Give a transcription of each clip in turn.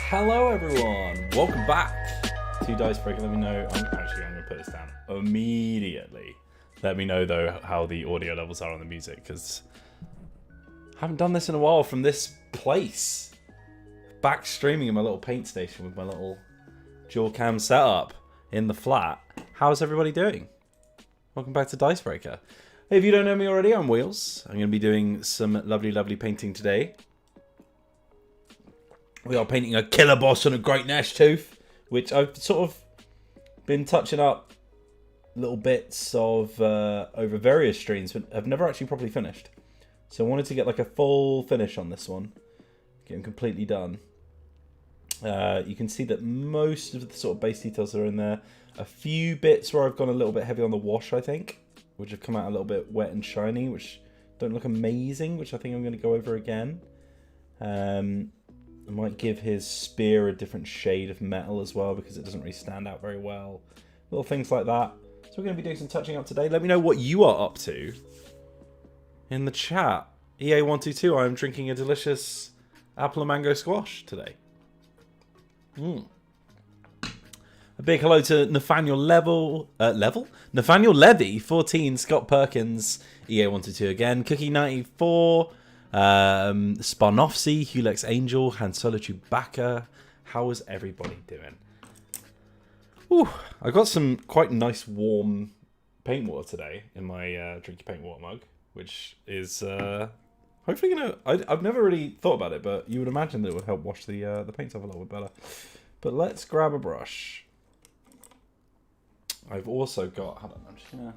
Hello everyone, welcome back to Dicebreaker. Let me know, I'm going to put this down immediately. Let me know though how the audio levels are on the music, because I haven't done this in a while from this place. Back streaming in my little paint station with my little dual cam setup in the flat. How's everybody doing? Welcome back to Dicebreaker. Hey, if you don't know me already, I'm Wheels. I'm going to be doing some lovely painting today. We are painting a killer boss on a great gnash tooth, which I've sort of been touching up little bits of over various streams, but I've never actually properly finished. So I wanted to get like a full finish on this one, get them completely done. You can see that most of the sort of base details are in there. A few bits where I've gone a little bit heavy on the wash, I think, which have come out a little bit wet and shiny, which don't look amazing, which I think I'm going to go over again. I might give his spear a different shade of metal as well, because it doesn't really stand out very well. Little things like that. So we're going to be doing some touching up today. Let me know what you are up to in the chat. EA122, I'm drinking a delicious apple and mango squash today. A big hello to Nathaniel Nathaniel Levy, 14, Scott Perkins, EA122 again, Cookie94, Sparnofsy, Hulex Angel, Han Solo Chewbacca. How is everybody doing? Ooh, I got some quite nice warm paint water today in my drinky paint water mug, which is hopefully gonna. I've never really thought about it, but you would imagine that it would help wash the paints off a little bit better. But let's grab a brush. I've also got. Hold on, I'm just gonna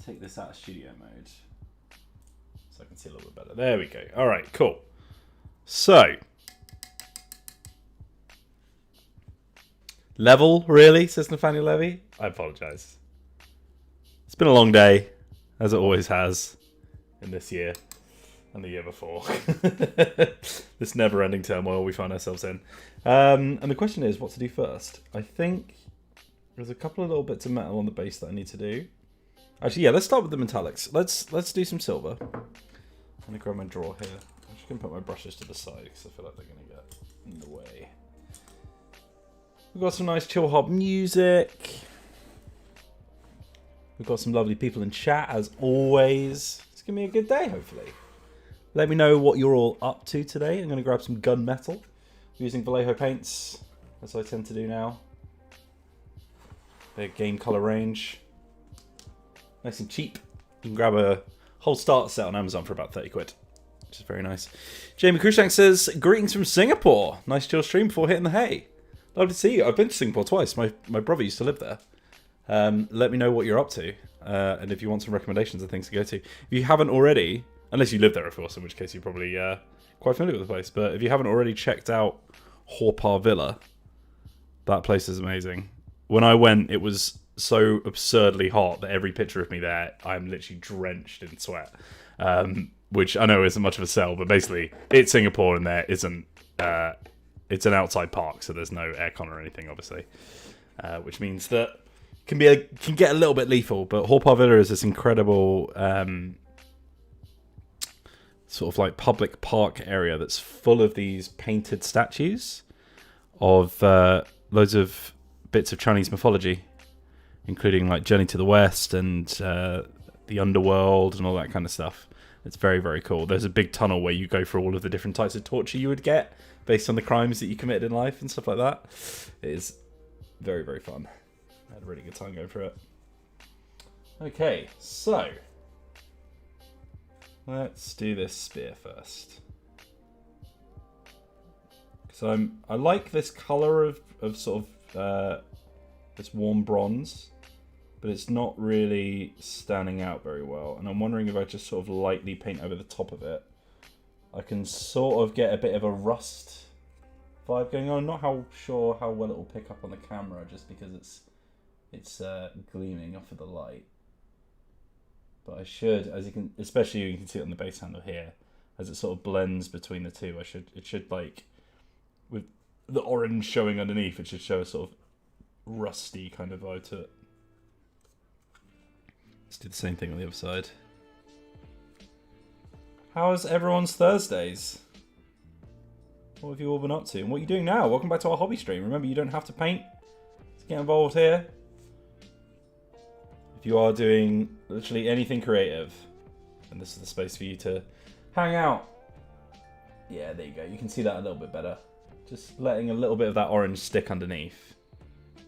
take this out of studio mode so I can see a little bit better. There we go. All right, cool. So, level, really, says Nathaniel Levy. I apologise. It's been a long day, as it always has, in this year and the year before. This never-ending turmoil we find ourselves in. And the question is, what to do first? I think there's a couple of little bits of metal on the base that I need to do. Actually, yeah, let's start with the metallics. Let's do some silver. I'm going to grab my drawer here. I'm just going to put my brushes to the side because I feel like they're going to get in the way. We've got some nice chill hop music. We've got some lovely people in chat, as always. It's going to be a good day, hopefully. Let me know what you're all up to today. I'm going to grab some gunmetal using Vallejo paints, as I tend to do now. Their game color range. Nice and cheap. You can grab a whole starter set on Amazon for about 30 quid, which is very nice. Jamie Cruikshank says, greetings from Singapore. Nice chill stream before hitting the hay. Love to see you. I've been to Singapore twice. My brother used to live there. Let me know what you're up to, and if you want some recommendations of things to go to. If you haven't already, unless you live there, of course, in which case you're probably quite familiar with the place, but if you haven't already checked out Horpar Villa, that place is amazing. When I went, it was so absurdly hot that every picture of me there, I'm literally drenched in sweat, which I know isn't much of a sell, but basically it's Singapore and there isn't, it's an outside park, so there's no aircon or anything, obviously, which means that can get a little bit lethal. But Horpar Villa is this incredible sort of like public park area that's full of these painted statues of loads of bits of Chinese mythology, including like Journey to the West and the Underworld and all that kind of stuff. It's very, very cool. There's a big tunnel where you go for all of the different types of torture you would get based on the crimes that you committed in life and stuff like that. It is very, very fun. I had a really good time going through it. Okay, so let's do this spear first. So I like this colour of sort of this warm bronze, but it's not really standing out very well. And I'm wondering if I just sort of lightly paint over the top of it, I can sort of get a bit of a rust vibe going on. Not sure how well it will pick up on the camera, just because it's gleaming off of the light. But I should, as you can, especially you can see it on the base handle here, as it sort of blends between the two. It should like, with the orange showing underneath, it should show a sort of rusty kind of vibe to it. Let's do the same thing on the other side. How's everyone's Thursdays? What have you all been up to? And what are you doing now? Welcome back to our hobby stream. Remember, you don't have to paint. Let's get involved here. If you are doing literally anything creative, and this is the space for you to hang out. Yeah, there you go. You can see that a little bit better. Just letting a little bit of that orange stick underneath.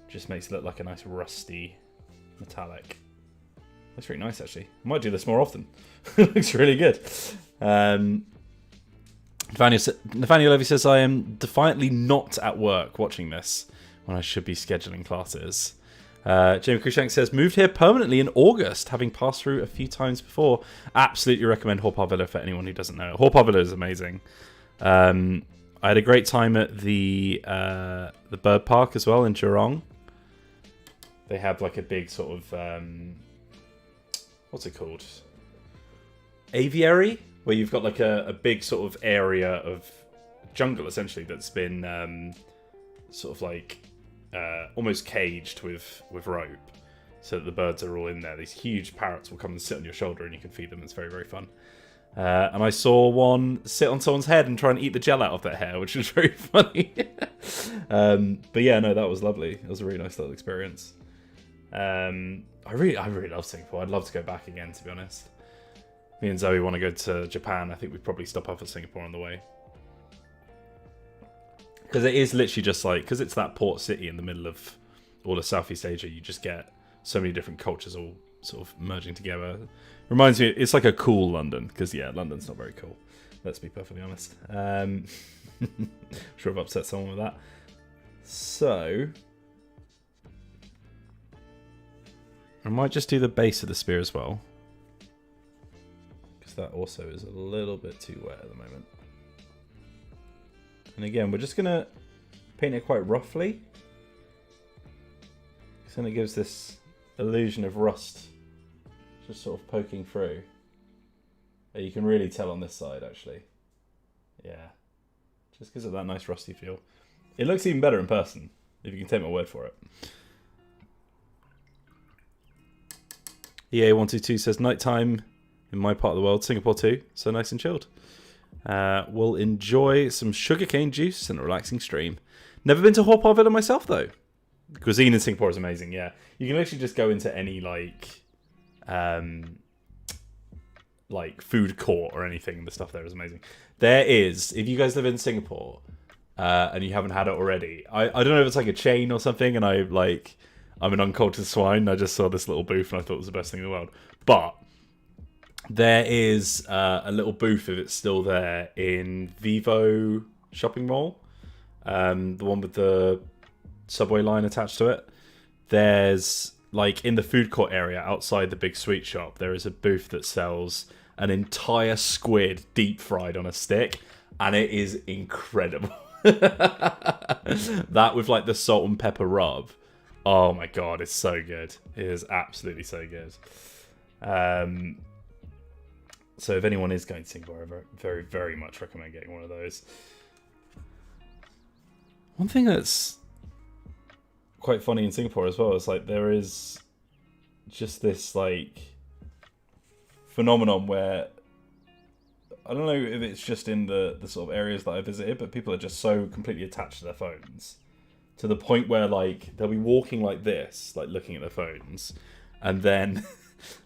Just makes it look like a nice rusty metallic. Looks really nice, actually. I might do this more often. It looks really good. Nathaniel Levy says, I am defiantly not at work watching this when I should be scheduling classes. Jamie Cruikshank says, moved here permanently in August, having passed through a few times before. Absolutely recommend Haw Villa for anyone who doesn't know. Haw Villa is amazing. I had a great time at the bird park as well in Geelong. They have like a big sort of what's it called? Aviary, where you've got like a big sort of area of jungle essentially that's been sort of like almost caged with rope, so that the birds are all in there. These huge parrots will come and sit on your shoulder, and you can feed them. It's very, very fun. And I saw one sit on someone's head and try and eat the gel out of their hair, which was very funny. But yeah, no, that was lovely. It was a really nice little experience. I really love Singapore. I'd love to go back again, to be honest. Me and Zoe want to go to Japan. I think we'd probably stop off at Singapore on the way. Because it is literally just like, because it's that port city in the middle of all of Southeast Asia, you just get so many different cultures all sort of merging together. Reminds me, it's like a cool London, because yeah, London's not very cool. Let's be perfectly honest. Sure I've upset someone with that. So, I might just do the base of the spear as well, because that also is a little bit too wet at the moment. And again, we're just going to paint it quite roughly, because then it gives this illusion of rust just sort of poking through. You can really tell on this side, actually. Yeah. Just gives it that nice rusty feel. It looks even better in person, if you can take my word for it. EA122 says, nighttime in my part of the world, Singapore too, so nice and chilled. We'll enjoy some sugarcane juice and a relaxing stream. Never been to Haw Villa myself, though. The cuisine in Singapore is amazing, yeah. You can literally just go into any, like food court or anything. The stuff there is amazing. There is, if you guys live in Singapore and you haven't had it already, I don't know if it's like a chain or something, and I'm an uncultured swine, and I just saw this little booth and I thought it was the best thing in the world. But there is a little booth, if it's still there, in Vivo Shopping Mall. The one with the subway line attached to it. There's, like, in the food court area outside the big sweet shop, there is a booth that sells an entire squid deep fried on a stick, and it is incredible. That with, like, the salt and pepper rub. Oh my god, it's so good. It is absolutely so good. So if anyone is going to Singapore, I very, very much recommend getting one of those. One thing that's quite funny in Singapore as well is, like, there is just this, like, phenomenon where, I don't know if it's just in the sort of areas that I visited, but people are just so completely attached to their phones, to the point where, like, they'll be walking like this, like, looking at their phones, and then,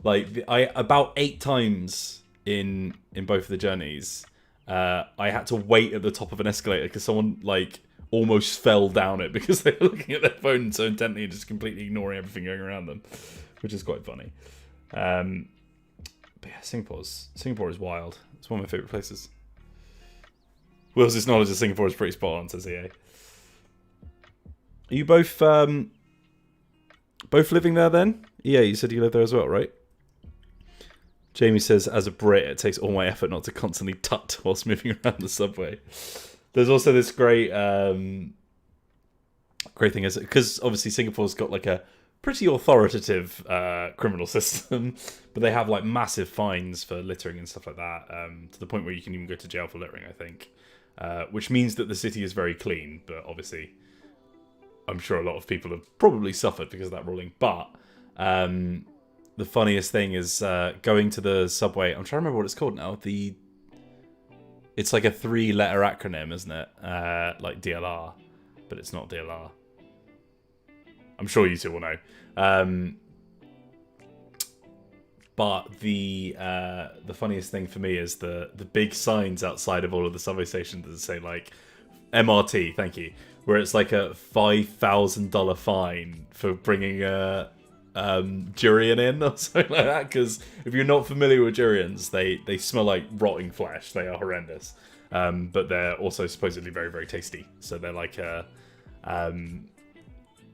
like, about 8 times in both of the journeys, I had to wait at the top of an escalator because someone, like, almost fell down it because they were looking at their phone so intently and just completely ignoring everything going around them, which is quite funny. But yeah, Singapore is wild. It's one of my favourite places. Will's knowledge of Singapore is pretty spot on, says EA. Are you both living there then? EA, you said you live there as well, right? Jamie says, as a Brit, it takes all my effort not to constantly tut whilst moving around the subway. There's also this great thing, is because obviously Singapore's got like a pretty authoritative criminal system, but they have like massive fines for littering and stuff like that, to the point where you can even go to jail for littering, I think. Which means that the city is very clean, but obviously I'm sure a lot of people have probably suffered because of that ruling. But the funniest thing is going to the subway. I'm trying to remember what it's called now. It's like a 3-letter acronym, isn't it? Like DLR, but it's not DLR. I'm sure you two will know. But the funniest thing for me is the big signs outside of all of the subway stations that say like MRT, thank you, where it's like a $5,000 fine for bringing a durian in or something like that. Because if you're not familiar with durians, they smell like rotting flesh. They are horrendous, but they're also supposedly very, very tasty. So they're like a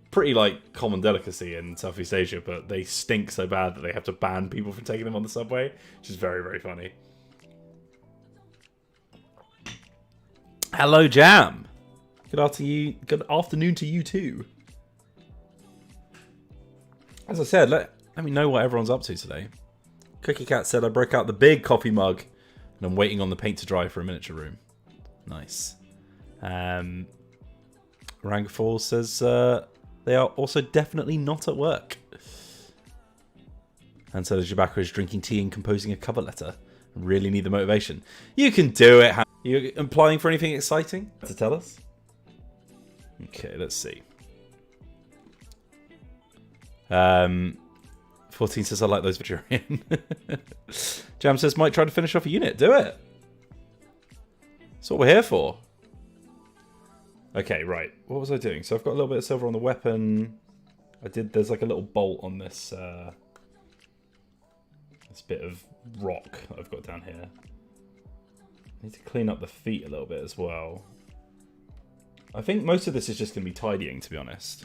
pretty like common delicacy in Southeast Asia, but they stink so bad that they have to ban people from taking them on the subway, which is very, very funny. Hello, Jam. Good afternoon to you too. As I said, let me know what everyone's up to today. Cookie Cat said I broke out the big coffee mug and I'm waiting on the paint to dry for a miniature room. Nice. Rangfall says they are also definitely not at work. And so there's Jabaka is drinking tea and composing a cover letter. Really need the motivation. You can do it. Are you applying for anything exciting to tell us? Okay, let's see. 14 says I like those Victorian. Jam says might try to finish off a unit. Do it. That's what we're here for. Okay, right. What was I doing? So I've got a little bit of silver on the weapon. There's like a little bolt on this this bit of rock that I've got down here. I need to clean up the feet a little bit as well. I think most of this is just going to be tidying, to be honest.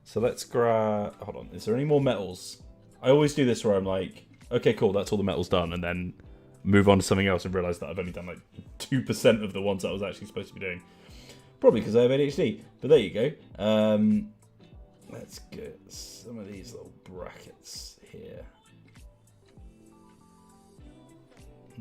So let's grab... Hold on. Is there any more metals? I always do this where I'm like, okay, cool, that's all the metals done, and then move on to something else and realise that I've only done like 2% of the ones that I was actually supposed to be doing. Probably because I have ADHD, but there you go. Let's get some of these little brackets here.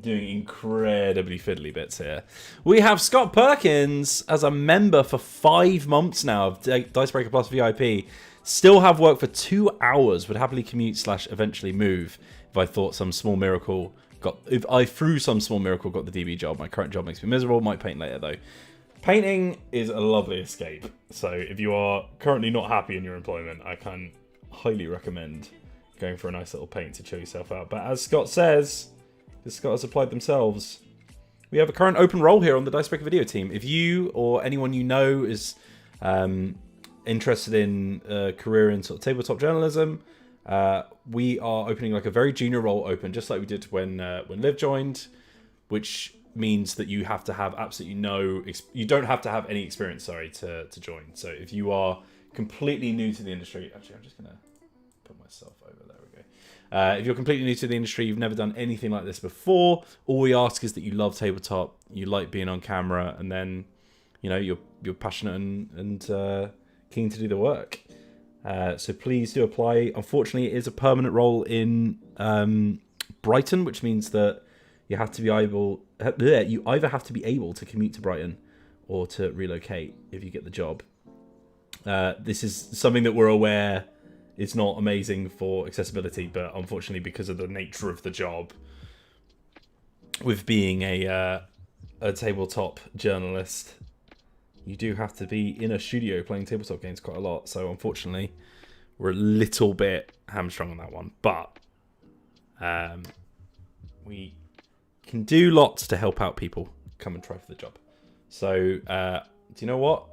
Doing incredibly fiddly bits here. We have Scott Perkins as a member for 5 months now of Dicebreaker Plus VIP. Still have work for 2 hours. Would happily commute / eventually move if I through some small miracle got the DB job. My current job makes me miserable. Might paint later though. Painting is a lovely escape. So if you are currently not happy in your employment, I can highly recommend going for a nice little paint to chill yourself out. But as Scott says, because Scott has applied themselves, we have a current open role here on the Dicebreaker video team. If you or anyone you know is interested in a career in sort of tabletop journalism, we are opening like a very junior role open, just like we did when Liv joined, which means that you have to have absolutely you don't have to have any experience, sorry, to join. So if you are completely new to the industry, actually I'm just gonna put myself over, there we go. If you're completely new to the industry, you've never done anything like this before, all we ask is that you love tabletop, you like being on camera, and then you're passionate and keen to do the work. So please do apply. Unfortunately, it is a permanent role in Brighton, which means that you have to be you either have to be able to commute to Brighton or to relocate if you get the job. This is something that we're aware is not amazing for accessibility, but unfortunately because of the nature of the job, with being a tabletop journalist, you do have to be in a studio playing tabletop games quite a lot. So unfortunately, we're a little bit hamstrung on that one. But we can do lots to help out people come and try for the job. So do you know what?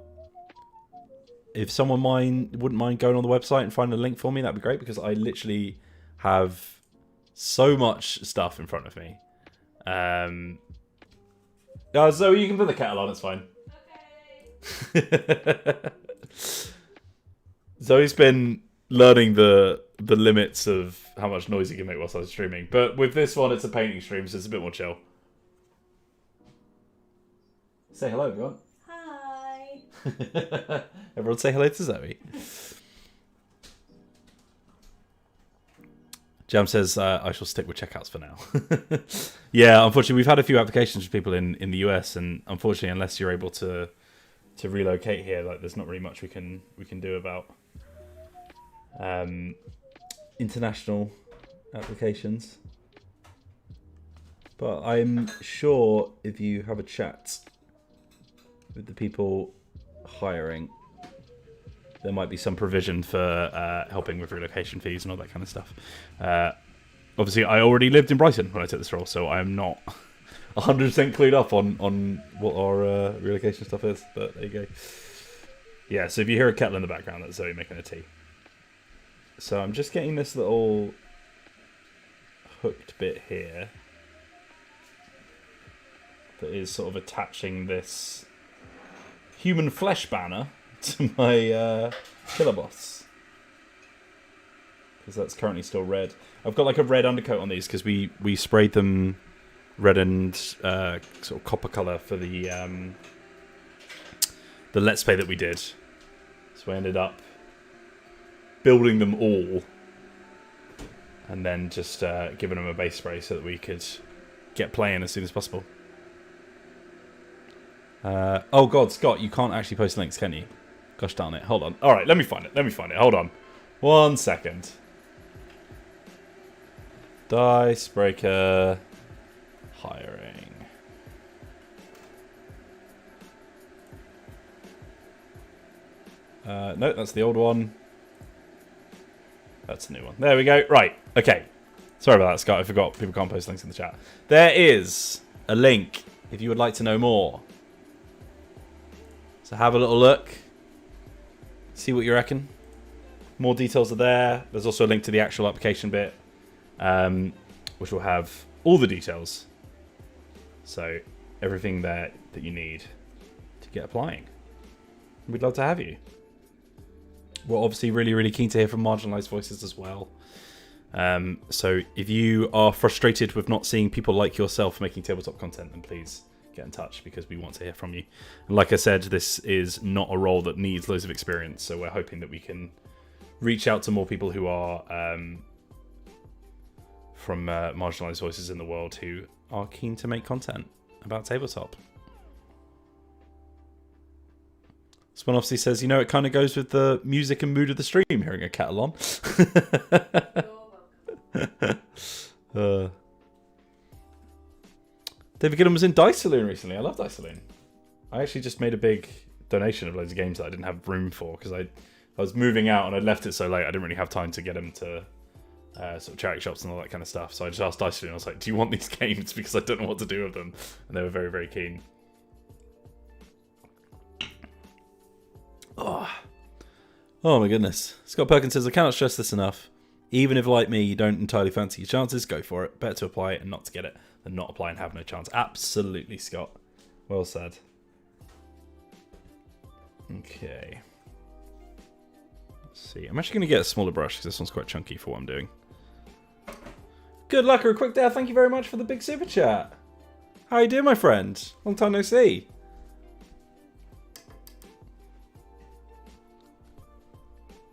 If someone wouldn't mind going on the website and finding a link for me, that'd be great, because I literally have so much stuff in front of me. Zoe, you can put the kettle on, it's fine. Okay. Zoe's been learning the limits of how much noise you can make whilst I was streaming. But with this one, it's a painting stream, so it's a bit more chill. Say hello, everyone. Hi. Everyone say hello to Zoe. Jam says, I shall stick with checkouts for now. Yeah, unfortunately, we've had a few applications for people in the US, and unfortunately, unless you're able to relocate here, like there's not really much we can do about international applications. But I'm sure if you have a chat with the people hiring, there might be some provision for helping with relocation fees and all that kind of stuff. Obviously, I already lived in Brighton when I took this role, so I'm not 100% clued up on what our relocation stuff is. But there you go. Yeah, so if you hear a kettle in the background, that's Zoe making a tea. So I'm just getting this little hooked bit here that is sort of attaching this human flesh banner to my killer boss, because that's currently still red. I've got like a red undercoat on these because we sprayed them red and sort of copper colour for the Let's Play that we did. So I ended up building them all and then just giving them a base spray so that we could get playing as soon as possible. Oh god, Scott, you can't actually post links, can you? Gosh darn it. Hold on. Alright, let me find it. Hold on. 1 second. Dicebreaker hiring. No, that's the old one. That's the new one. There we go. Right. Okay. Sorry about that, Scott. I forgot people can't post links in the chat. There is a link if you would like to know more. So have a little look. See what you reckon. More details are there. There's also a link to the actual application bit, which will have all the details. So everything there that you need to get applying. We'd love to have you. We're obviously really, really keen to hear from marginalised voices as well. So if you are frustrated with not seeing people like yourself making tabletop content, then please get in touch, because we want to hear from you. And like I said, this is not a role that needs loads of experience, so we're hoping that we can reach out to more people who are from marginalised voices in the world who are keen to make content about tabletop. Swan obviously says, you know, it kind of goes with the music and mood of the stream, hearing a kettle on. David Gillen was in Dice Saloon recently. I love Dice Saloon. I actually just made a big donation of loads of games that I didn't have room for, because I was moving out and I left it so late I didn't really have time to get them to sort of charity shops and all that kind of stuff. So I just asked Dice Saloon, I was like, do you want these games? Because I don't know what to do with them. And they were very, very keen. Oh my goodness. Scott Perkins says, I cannot stress this enough. Even if, like me, you don't entirely fancy your chances, go for it. Better to apply it and not to get it than not apply and have no chance. Absolutely, Scott. Well said. Okay. Let's see. I'm actually going to get a smaller brush because this one's quite chunky for what I'm doing. Good luck, or a quick dare. Thank you very much for the big super chat. How you doing, my friend? Long time no see.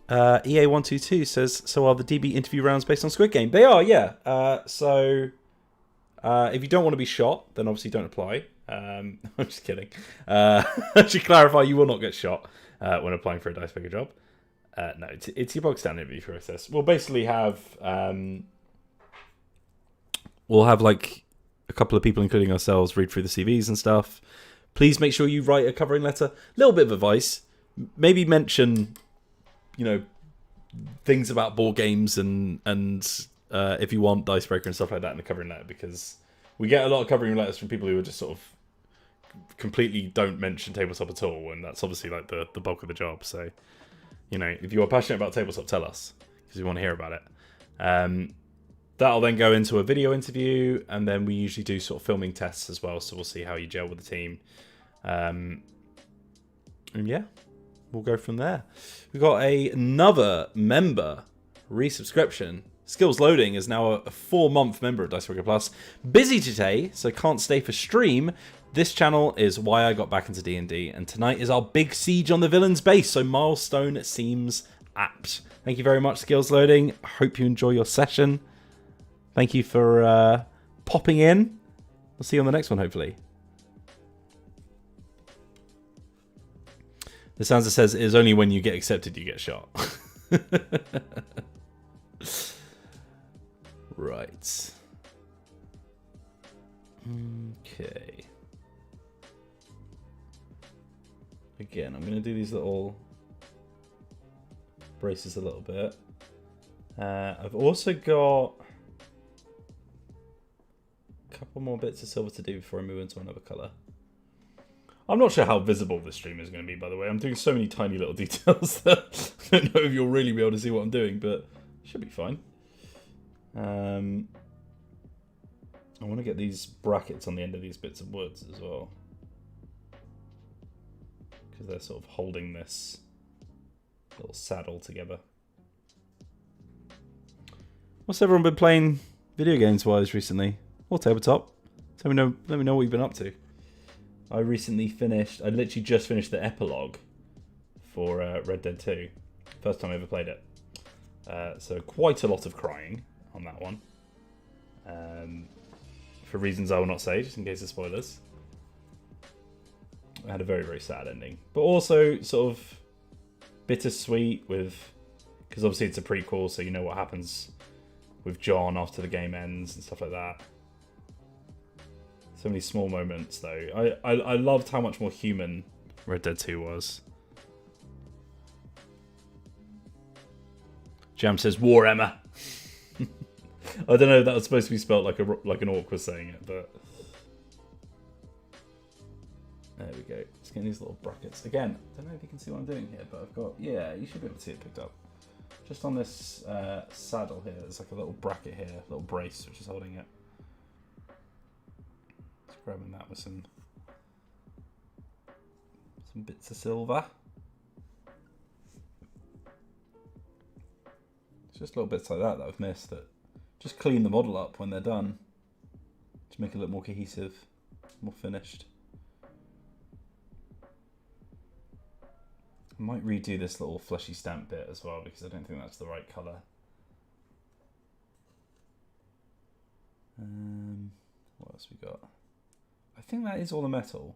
EA122 says, so are the DB interview rounds based on Squid Game? They are, yeah. So if you don't want to be shot, then obviously don't apply. I'm just kidding. I should clarify, you will not get shot when applying for a Dicebreaker job. No, it's your bog standard interview process. We'll basically have like a couple of people, including ourselves, read through the CVs and stuff. Please make sure you write a covering letter. A little bit of advice. Maybe mention, you know, things about board games and if you want Dicebreaker and stuff like that in the covering letter, because we get a lot of covering letters from people who are just sort of completely don't mention tabletop at all, and that's obviously like the bulk of the job. So, you know, if you are passionate about tabletop, tell us, because we want to hear about it. That'll then go into a video interview, and then we usually do sort of filming tests as well, so we'll see how you gel with the team. And yeah, we'll go from there. We've got another member resubscription. Skills Loading is now a 4-month member of Dicebreaker Plus. Busy today, so can't stay for stream. This channel is why I got back into D&D, and tonight is our big siege on the villain's base, so milestone seems apt. Thank you very much, Skills Loading. I hope you enjoy your session. Thank you for popping in. We'll see you on the next one, hopefully. The Sansa says it is only when you get accepted you get shot. Right. Okay. Again, I'm going to do these little braces a little bit. I've also got a couple more bits of silver to do before I move into another colour. I'm not sure how visible this stream is going to be, by the way. I'm doing so many tiny little details that I don't know if you'll really be able to see what I'm doing, but it should be fine. I want to get these brackets on the end of these bits of woods as well, because they're sort of holding this little saddle together. What's everyone been playing video games wise recently? Or tabletop? Let me know what you've been up to. I literally just finished the epilogue for Red Dead 2. First time I ever played it. So quite a lot of crying on that one. For reasons I will not say, just in case of spoilers. I had a very, very sad ending. But also sort of bittersweet because obviously it's a prequel, so you know what happens with John after the game ends and stuff like that. So many small moments, though. I loved how much more human Red Dead 2 was. Jam says Warhammer. I don't know if that was supposed to be spelt like an orc was saying it, but there we go. Just getting these little brackets again. I don't know if you can see what I'm doing here, but I've got, yeah, you should be able to see it picked up. Just on this saddle here, there's like a little bracket here, a little brace which is holding it. Grabbing that with some bits of silver. It's just little bits like that I've missed that just clean the model up when they're done to make it look more cohesive, more finished. I might redo this little fleshy stamp bit as well because I don't think that's the right colour. What else we got? I think that is all the metal,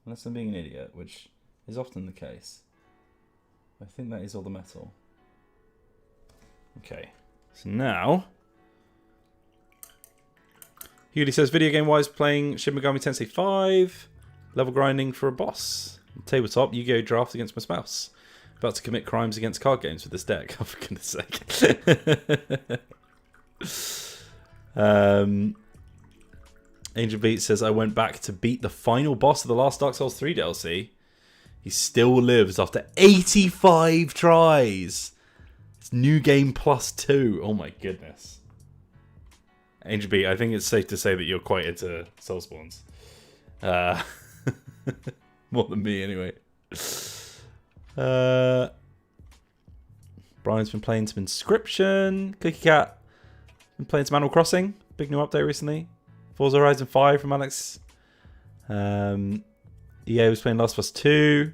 unless I'm being an idiot, which is often the case. I think that is all the metal. Okay, so now Hewley says, video game wise, playing Shin Megami Tensei 5, level grinding for a boss. Tabletop, Yu-Gi-Oh! Draft against my spouse. About to commit crimes against card games with this deck. Oh, for goodness sake. Angel Beat says, I went back to beat the final boss of the last Dark Souls 3 DLC. He still lives after 85 tries. It's new game plus 2. Oh my goodness. Angel Beat, I think it's safe to say that you're quite into Soulspawns. More than me, anyway. Brian's been playing some Inscription. Cookie Cat been playing some Animal Crossing. Big new update recently. Forza Horizon 5 from Alex. EA was playing Last of Us 2.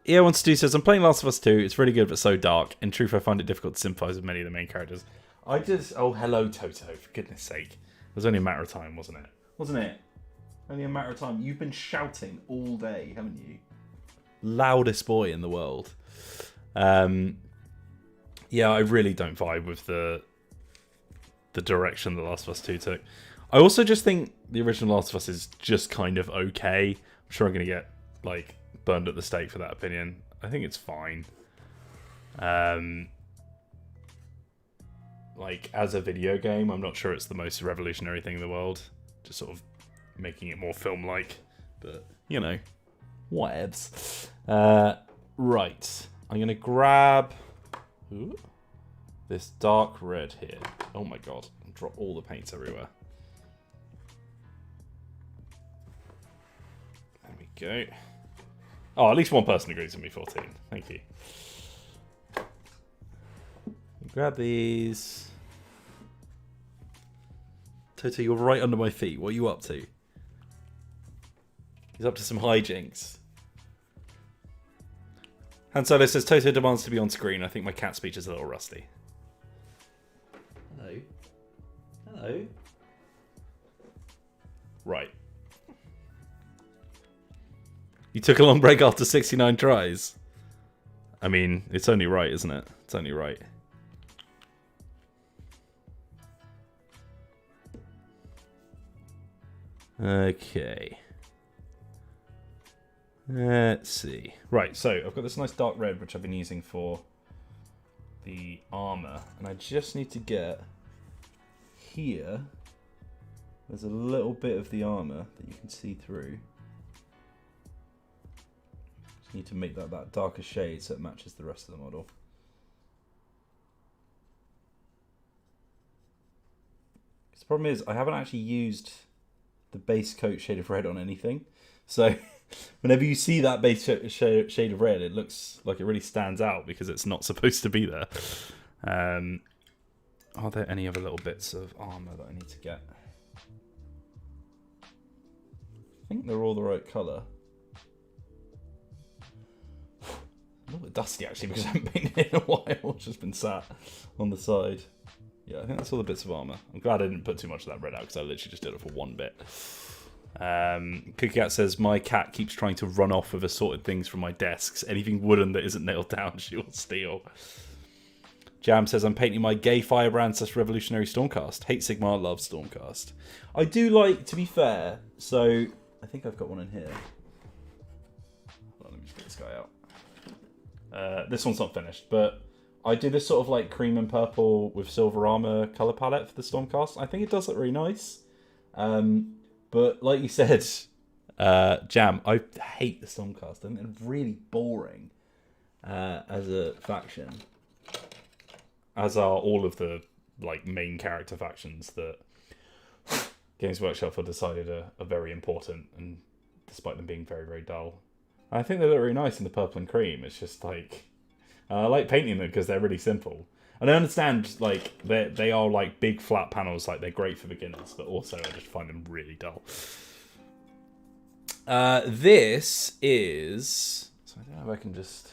EA12 says, I'm playing Last of Us 2. It's really good, but so dark. In truth, I find it difficult to sympathise with many of the main characters. Oh, hello, Toto, for goodness sake. It was only a matter of time, wasn't it? Wasn't it? Only a matter of time. You've been shouting all day, haven't you? Loudest boy in the world. Yeah, I really don't vibe with the direction The Last of Us 2 took. I also just think the original Last of Us is just kind of okay. I'm sure I'm going to get like burned at the stake for that opinion. I think it's fine. Like as a video game, I'm not sure it's the most revolutionary thing in the world. Just sort of making it more film-like, but you know, whatevs. Right, I'm going to grab this dark red here. Oh my god, drop all the paints everywhere. There we go. Oh, at least one person agrees with me, 14. Thank you. Grab these. Toto, you're right under my feet. What are you up to? He's up to some hijinks. Han Solo says, Toto demands to be on screen. I think my cat speech is a little rusty. Hello. Hello. Right. You took a long break after 69 tries. I mean, it's only right, isn't it? It's only right. Okay. Let's see. Right, so I've got this nice dark red, which I've been using for the armor. And I just need to get here. There's a little bit of the armor that you can see through. Just need to make that darker shade so it matches the rest of the model. The problem is I haven't actually used the base coat shade of red on anything. So whenever you see that base shade of red, it looks like it really stands out because it's not supposed to be there. Are there any other little bits of armor that I need to get? I think they're all the right colour. A little bit dusty actually because I haven't painted it in a while. It's just been sat on the side. Yeah, I think that's all the bits of armor. I'm glad I didn't put too much of that red out because I literally just did it for one bit. Cookie Cat says, my cat keeps trying to run off with assorted things from my desks. Anything wooden that isn't nailed down, she will steal. Jam says, I'm painting my gay firebrand / revolutionary Stormcast. Hate Sigmar, loves Stormcast. I do like, to be fair, so I think I've got one in here. Hold on, let me just get this guy out. This one's not finished, but I do this sort of like cream and purple with silver armor color palette for the Stormcast. I think it does look really nice. But like you said, Jam, I hate the Stormcast. I think they're really boring as a faction. As are all of the like main character factions that Games Workshop have decided are very important, and despite them being very, very dull. I think they look really nice in the purple and cream. It's just like, I like painting them because they're really simple. And I understand like they are like big flat panels, like they're great for beginners, but also I just find them really dull. This is, so I don't know if I can just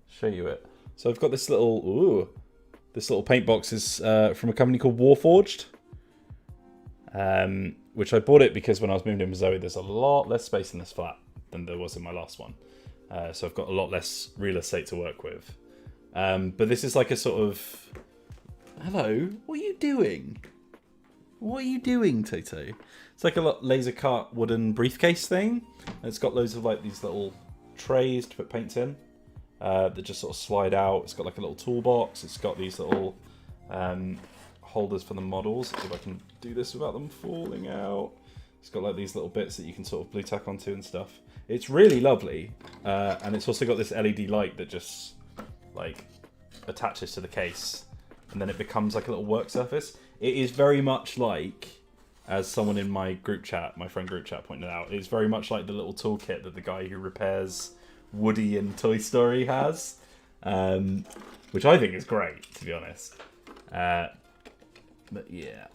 show you it. So I've got this little, this little paint box is from a company called Warforged, which I bought it because when I was moving in with Zoe, there's a lot less space in this flat than there was in my last one. So I've got a lot less real estate to work with. But this is like a sort of... Hello? What are you doing? What are you doing, Toto? It's like a laser cut wooden briefcase thing. And it's got loads of like these little trays to put paints in that just sort of slide out. It's got like a little toolbox. It's got these little holders for the models. Let's see if I can do this without them falling out. It's got like these little bits that you can sort of blue tack onto and stuff. It's really lovely. And it's also got this LED light that just like attaches to the case, and then it becomes like a little work surface. It is very much like, as someone in my group chat, my friend group chat pointed out, it's very much like the little toolkit that the guy who repairs Woody in Toy Story has, which I think is great, to be honest. But yeah,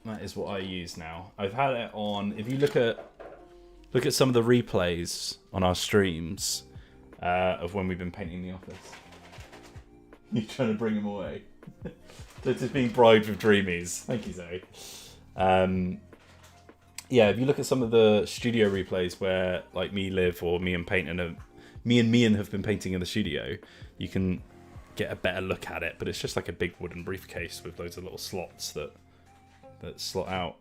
that is what I use now. I've had it on. If you look at some of the replays on our streams of when we've been painting the office. You're trying to bring him away. So it's just being bribed with dreamies. Thank you, Zoe. Yeah, if you look at some of the studio replays where like me, Liv, or me and Mian have been painting in the studio, you can get a better look at it. But it's just like a big wooden briefcase with loads of little slots that slot out.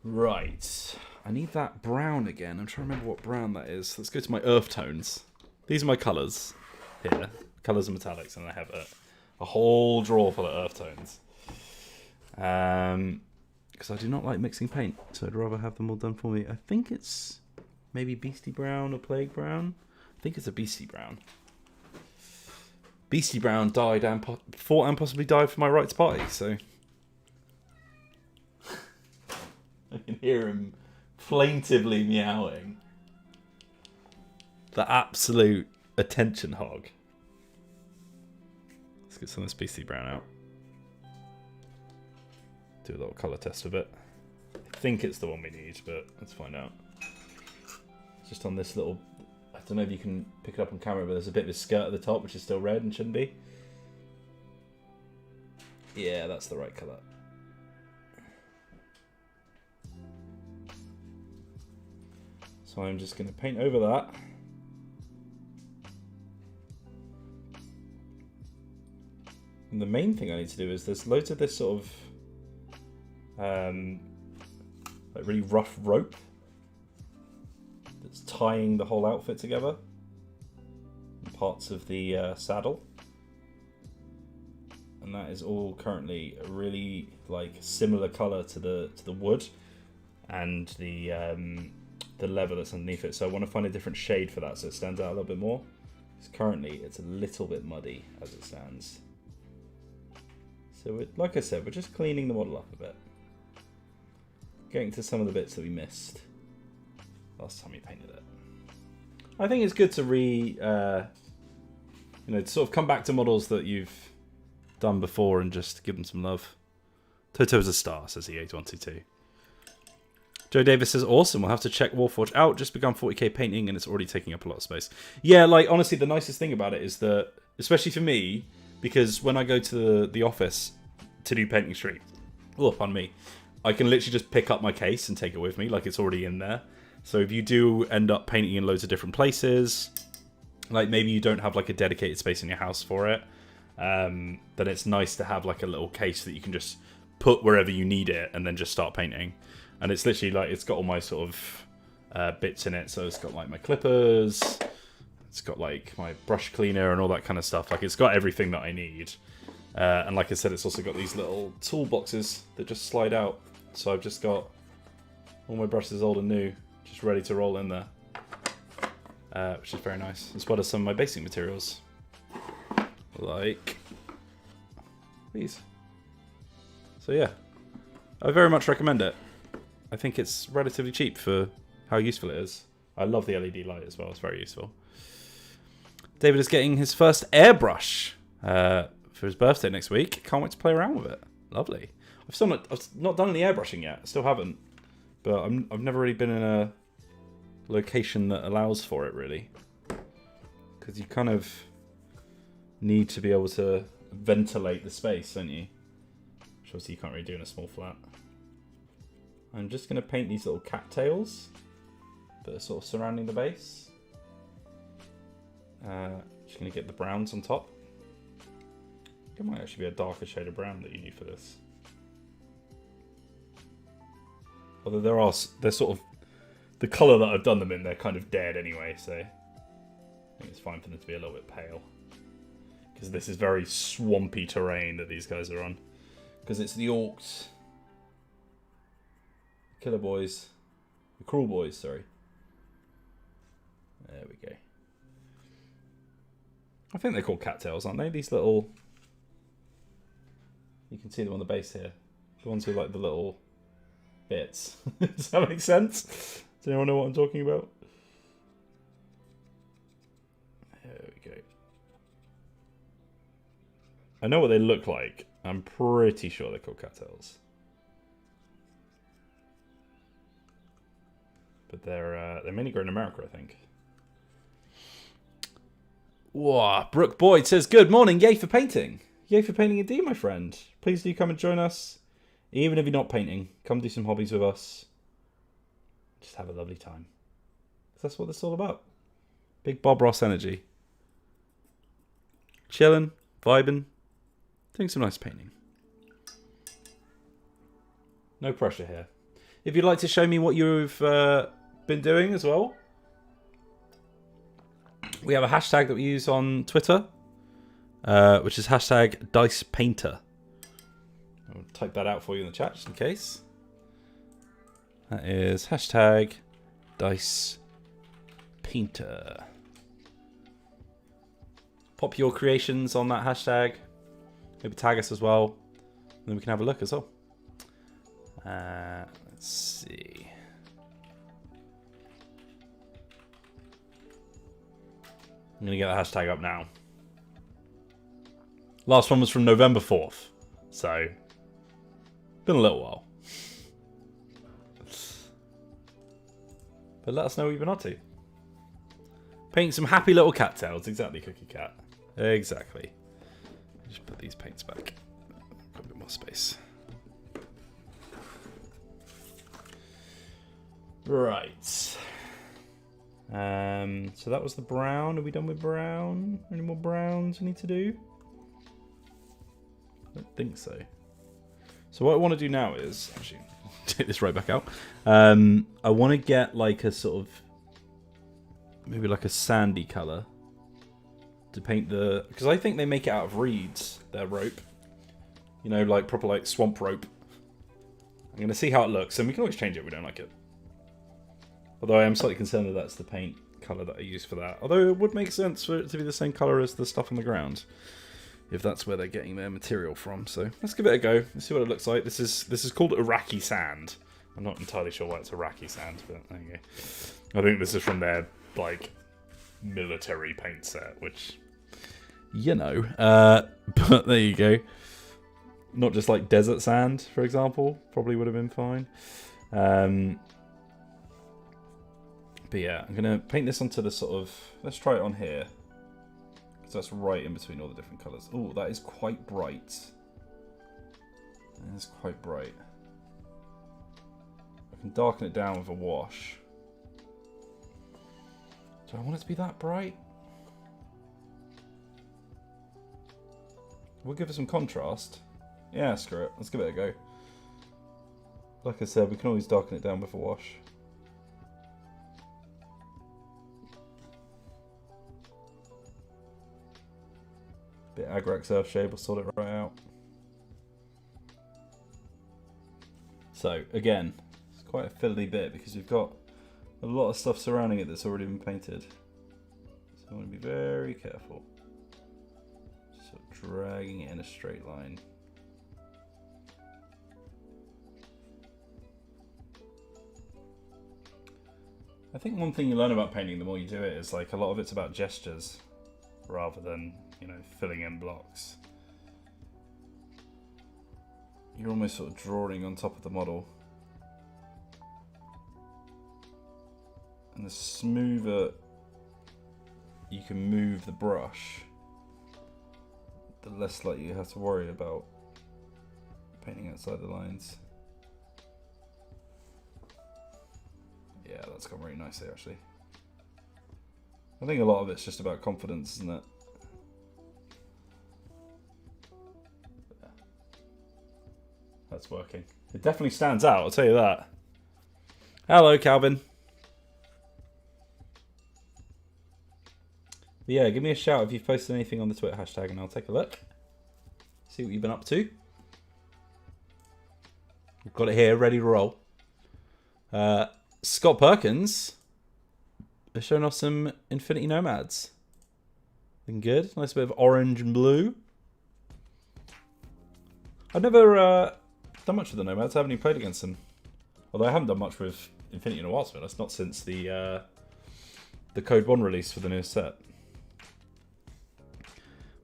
Right. I need that brown again. I'm trying to remember what brown that is. Let's go to my earth tones. These are my colours here. Colours and metallics, and I have a whole drawer full of earth tones. Because I do not like mixing paint, so I'd rather have them all done for me. I think it's maybe Beastie Brown or Plague Brown. I think it's a Beastie Brown. Beastie Brown died and fought and possibly died for my right to party, so... I can hear him plaintively meowing. The absolute attention hog. Let's get some of this Beastie Brown out. Do a little colour test of it. I think it's the one we need, but let's find out. Just on this little... I don't know if you can pick it up on camera, but there's a bit of a skirt at the top, which is still red and shouldn't be. Yeah, that's the right colour. So I'm just going to paint over that. And the main thing I need to do is there's loads of this sort of like really rough rope that's tying the whole outfit together. And parts of the saddle. And that is all currently a really like similar color to the wood and the leather that's underneath it. So I want to find a different shade for that so it stands out a little bit more. Because currently it's a little bit muddy as it stands. So like I said, we're just cleaning the model up a bit. Getting to some of the bits that we missed last time we painted it. I think it's good to to sort of come back to models that you've done before and just give them some love. Toto's a star, says E8122. Joe Davis says, awesome, we'll have to check Warforged out. Just begun 40k painting and it's already taking up a lot of space. Yeah, like, honestly, the nicest thing about it is that, especially for me, because when I go to the office to do painting street, pardon me, I can literally just pick up my case and take it with me, like it's already in there. So if you do end up painting in loads of different places, like maybe you don't have like a dedicated space in your house for it, then it's nice to have like a little case that you can just put wherever you need it and then just start painting. And it's literally like, it's got all my sort of bits in it. So it's got like my clippers, it's got like my brush cleaner and all that kind of stuff. Like it's got everything that I need. And like I said, it's also got these little toolboxes that just slide out. So I've just got all my brushes, old and new, just ready to roll in there. Which is very nice. As well as some of my basic materials. Like these. So yeah, I very much recommend it. I think it's relatively cheap for how useful it is. I love the LED light as well, it's very useful. David is getting his first airbrush for his birthday next week. Can't wait to play around with it. Lovely. I've not done any airbrushing yet. Still haven't. But I've never really been in a location that allows for it, really. Because you kind of need to be able to ventilate the space, don't you? Which obviously you can't really do in a small flat. I'm just going to paint these little cattails that are sort of surrounding the base. Just going to get the browns on top. It might actually be a darker shade of brown that you need for this. Although they're sort of, the colour that I've done them in, they're kind of dead anyway, so I think it's fine for them to be a little bit pale. Because this is very swampy terrain that these guys are on. Because it's the Orcs. Killer boys. The Cruel boys, sorry. There we go. I think they're called cattails, aren't they? These little... You can see them on the base here. The ones who like the little bits. Does that make sense? Does anyone know what I'm talking about? There we go. I know what they look like. I'm pretty sure they're called cattails. But they're mainly grown in America, I think. Whoa, Brooke Boyd says, good morning, yay for painting. Yay for painting indeed, my friend. Please do come and join us. Even if you're not painting, come do some hobbies with us. Just have a lovely time. That's what this is all about. Big Bob Ross energy. Chilling, vibing, doing some nice painting. No pressure here. If you'd like to show me what you've been doing as well, we have a hashtag that we use on Twitter, which is hashtag Dicepainter. I'll type that out for you in the chat just in case. That is hashtag Dicepainter. Pop your creations on that hashtag. Maybe tag us as well. And then we can have a look as well. Let's see. I'm going to get the hashtag up now. Last one was from November 4th. So, been a little while. But let us know what you've been up to. Painting some happy little cattails. Exactly, Cookie Cat. Exactly. Just put these paints back. Got a bit more space. Right. So that was the brown. Are we done with brown? Any more browns we need to do? I don't think so. So what I want to do now is, actually, take this right back out. I want to get like a sort of, maybe like a sandy colour to paint the, because I think they make it out of reeds, their rope. You know, like proper like swamp rope. I'm going to see how it looks, and we can always change it if we don't like it. Although I am slightly concerned that that's the paint colour that I use for that. Although it would make sense for it to be the same colour as the stuff on the ground, if that's where they're getting their material from. So let's give it a go. Let's see what it looks like. This is called Iraqi sand. I'm not entirely sure why it's Iraqi sand, but there you go. I think this is from their like military paint set, which, you know. But there you go. Not just like desert sand, for example. Probably would have been fine. But yeah, I'm going to paint this onto the sort of... Let's try it on here. Because that's right in between all the different colours. Oh, that is quite bright. That is quite bright. I can darken it down with a wash. Do I want it to be that bright? We'll give it some contrast. Yeah, screw it. Let's give it a go. Like I said, we can always darken it down with a wash. Bit Agrax Earthshade will sort it right out. So, again, it's quite a fiddly bit because we've got a lot of stuff surrounding it that's already been painted. So I want to be very careful. Just sort of dragging it in a straight line. I think one thing you learn about painting the more you do it is like a lot of it's about gestures rather than, you know, filling in blocks. You're almost sort of drawing on top of the model. And the smoother you can move the brush, the less likely you have to worry about painting outside the lines. Yeah, that's gone really nicely actually. I think a lot of it's just about confidence, isn't it? Yeah. That's working. It definitely stands out, I'll tell you that. Hello, Calvin. But yeah, give me a shout if you've posted anything on the Twitter hashtag and I'll take a look. See what you've been up to. We've got it here, ready to roll. Scott Perkins has shown off some Infinity Nomads. Looking good. Nice bit of orange and blue. I've never done much with the Nomads. I haven't even played against them. Although I haven't done much with Infinity in a while, to be honest. Not since the Code 1 release for the newest set.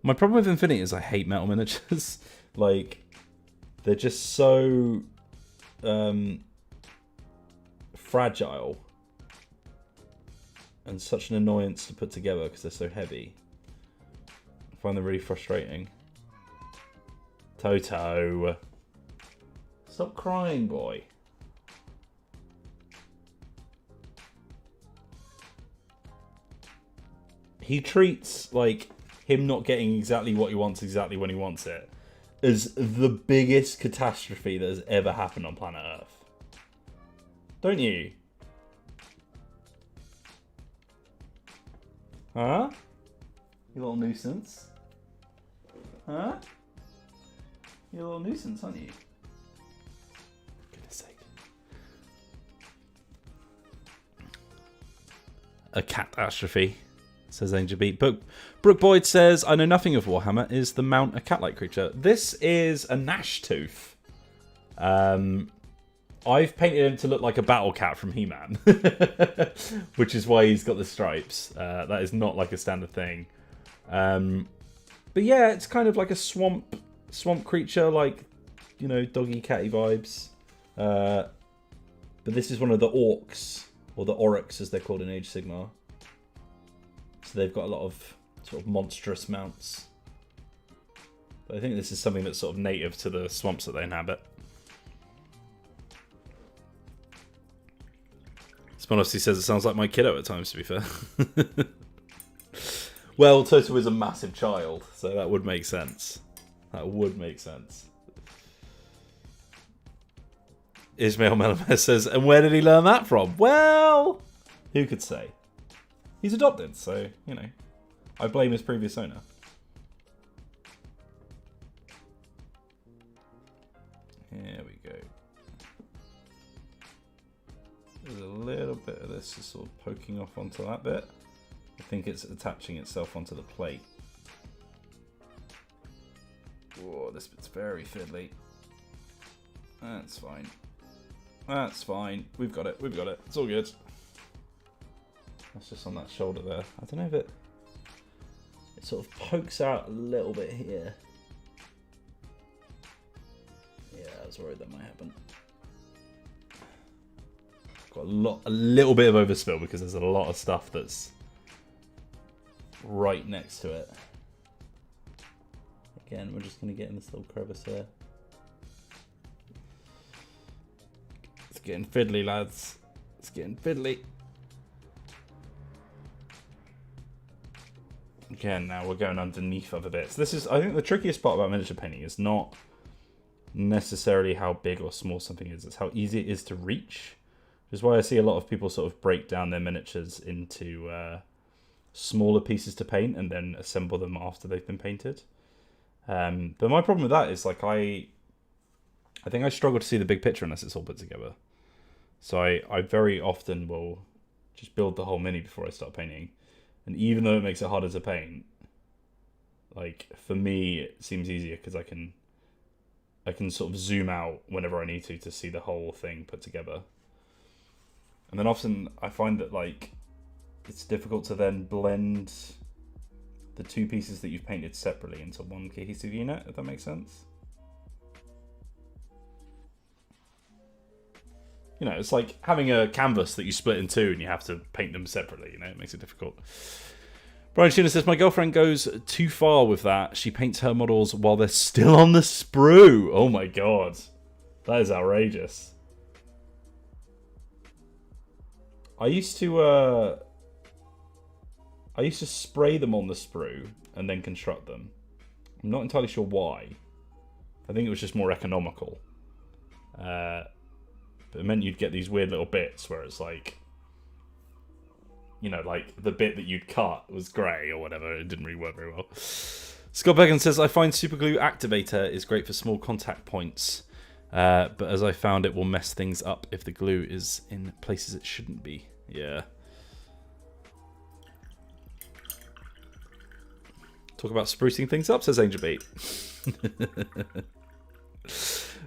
My problem with Infinity is I hate metal miniatures. Like, they're just so fragile and such an annoyance to put together because they're so heavy. I find them really frustrating. Toto, stop crying, boy. He treats like him not getting exactly what he wants exactly when he wants it as the biggest catastrophe that has ever happened on planet Earth. Don't you? Huh? You little nuisance. Huh? You're a little nuisance, aren't you? For goodness sake. A catastrophe, says Angel Beat. But Brooke Boyd says, I know nothing of Warhammer. Is the mount a cat-like creature? This is a gnash tooth. I've painted him to look like a battle cat from He-Man, which is why he's got the stripes. That is not like a standard thing. But yeah, it's kind of like a swamp creature, like, you know, doggy catty vibes. But this is one of the orcs, or the Orruks as they're called in Age Sigmar. So they've got a lot of sort of monstrous mounts. But I think this is something that's sort of native to the swamps that they inhabit. Sponosty says it sounds like my kiddo at times, to be fair. Well, Toto is a massive child, so that would make sense. That would make sense. Ismail Melamed says, and where did he learn that from? Well, who could say? He's adopted, so, you know, I blame his previous owner. Here we go. There's a little bit of this is sort of poking off onto that bit. I think it's attaching itself onto the plate. Whoa, this bit's very fiddly. That's fine. That's fine. We've got it. We've got it. It's all good. That's just on that shoulder there. I don't know if it sort of pokes out a little bit here. Yeah, I was worried that might happen. Got a little bit of overspill because there's a lot of stuff that's right next to it. Again, we're just going to get in this little crevice here. It's getting fiddly, lads. It's getting fiddly. Again, now we're going underneath other bits. This is, I think, the trickiest part about miniature painting is not necessarily how big or small something is. It's how easy it is to reach. Which is why I see a lot of people sort of break down their miniatures into smaller pieces to paint and then assemble them after they've been painted. But my problem with that is, like, I think I struggle to see the big picture unless it's all put together. So I very often will just build the whole mini before I start painting. And even though it makes it harder to paint, like, for me, it seems easier because I can sort of zoom out whenever I need to see the whole thing put together. And then often I find that, like, it's difficult to then blend the two pieces that you've painted separately into one cohesive unit, if that makes sense. You know, it's like having a canvas that you split in two and you have to paint them separately, you know, it makes it difficult. Brian Sheena says, my girlfriend goes too far with that. She paints her models while they're still on the sprue. Oh my god. That is outrageous. I used to spray them on the sprue and then construct them. I'm not entirely sure why. I think it was just more economical. But it meant you'd get these weird little bits where it's like, you know, like the bit that you'd cut was grey or whatever. It didn't really work very well. Scott Began says, I find Superglue Activator is great for small contact points. But as I found, it will mess things up if the glue is in places it shouldn't be. Yeah. Talk about sprucing things up, says Angel Beat.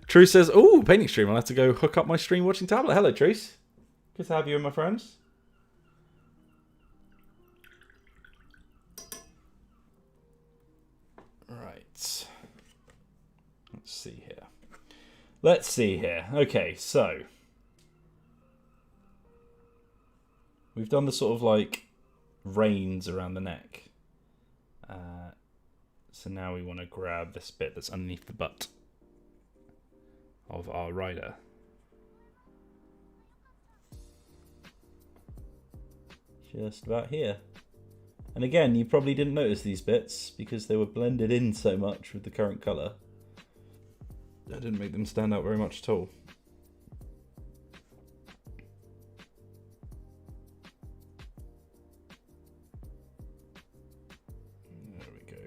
Truce says, oh, painting stream. I'll have to go hook up my stream watching tablet. Hello, Truce. Good to have you and my friends. Right. Let's see here. Let's see here. Okay, so we've done the sort of like reins around the neck. So now we want to grab this bit that's underneath the butt of our rider. Just about here. And again, you probably didn't notice these bits because they were blended in so much with the current colour. That didn't make them stand out very much at all. There we go.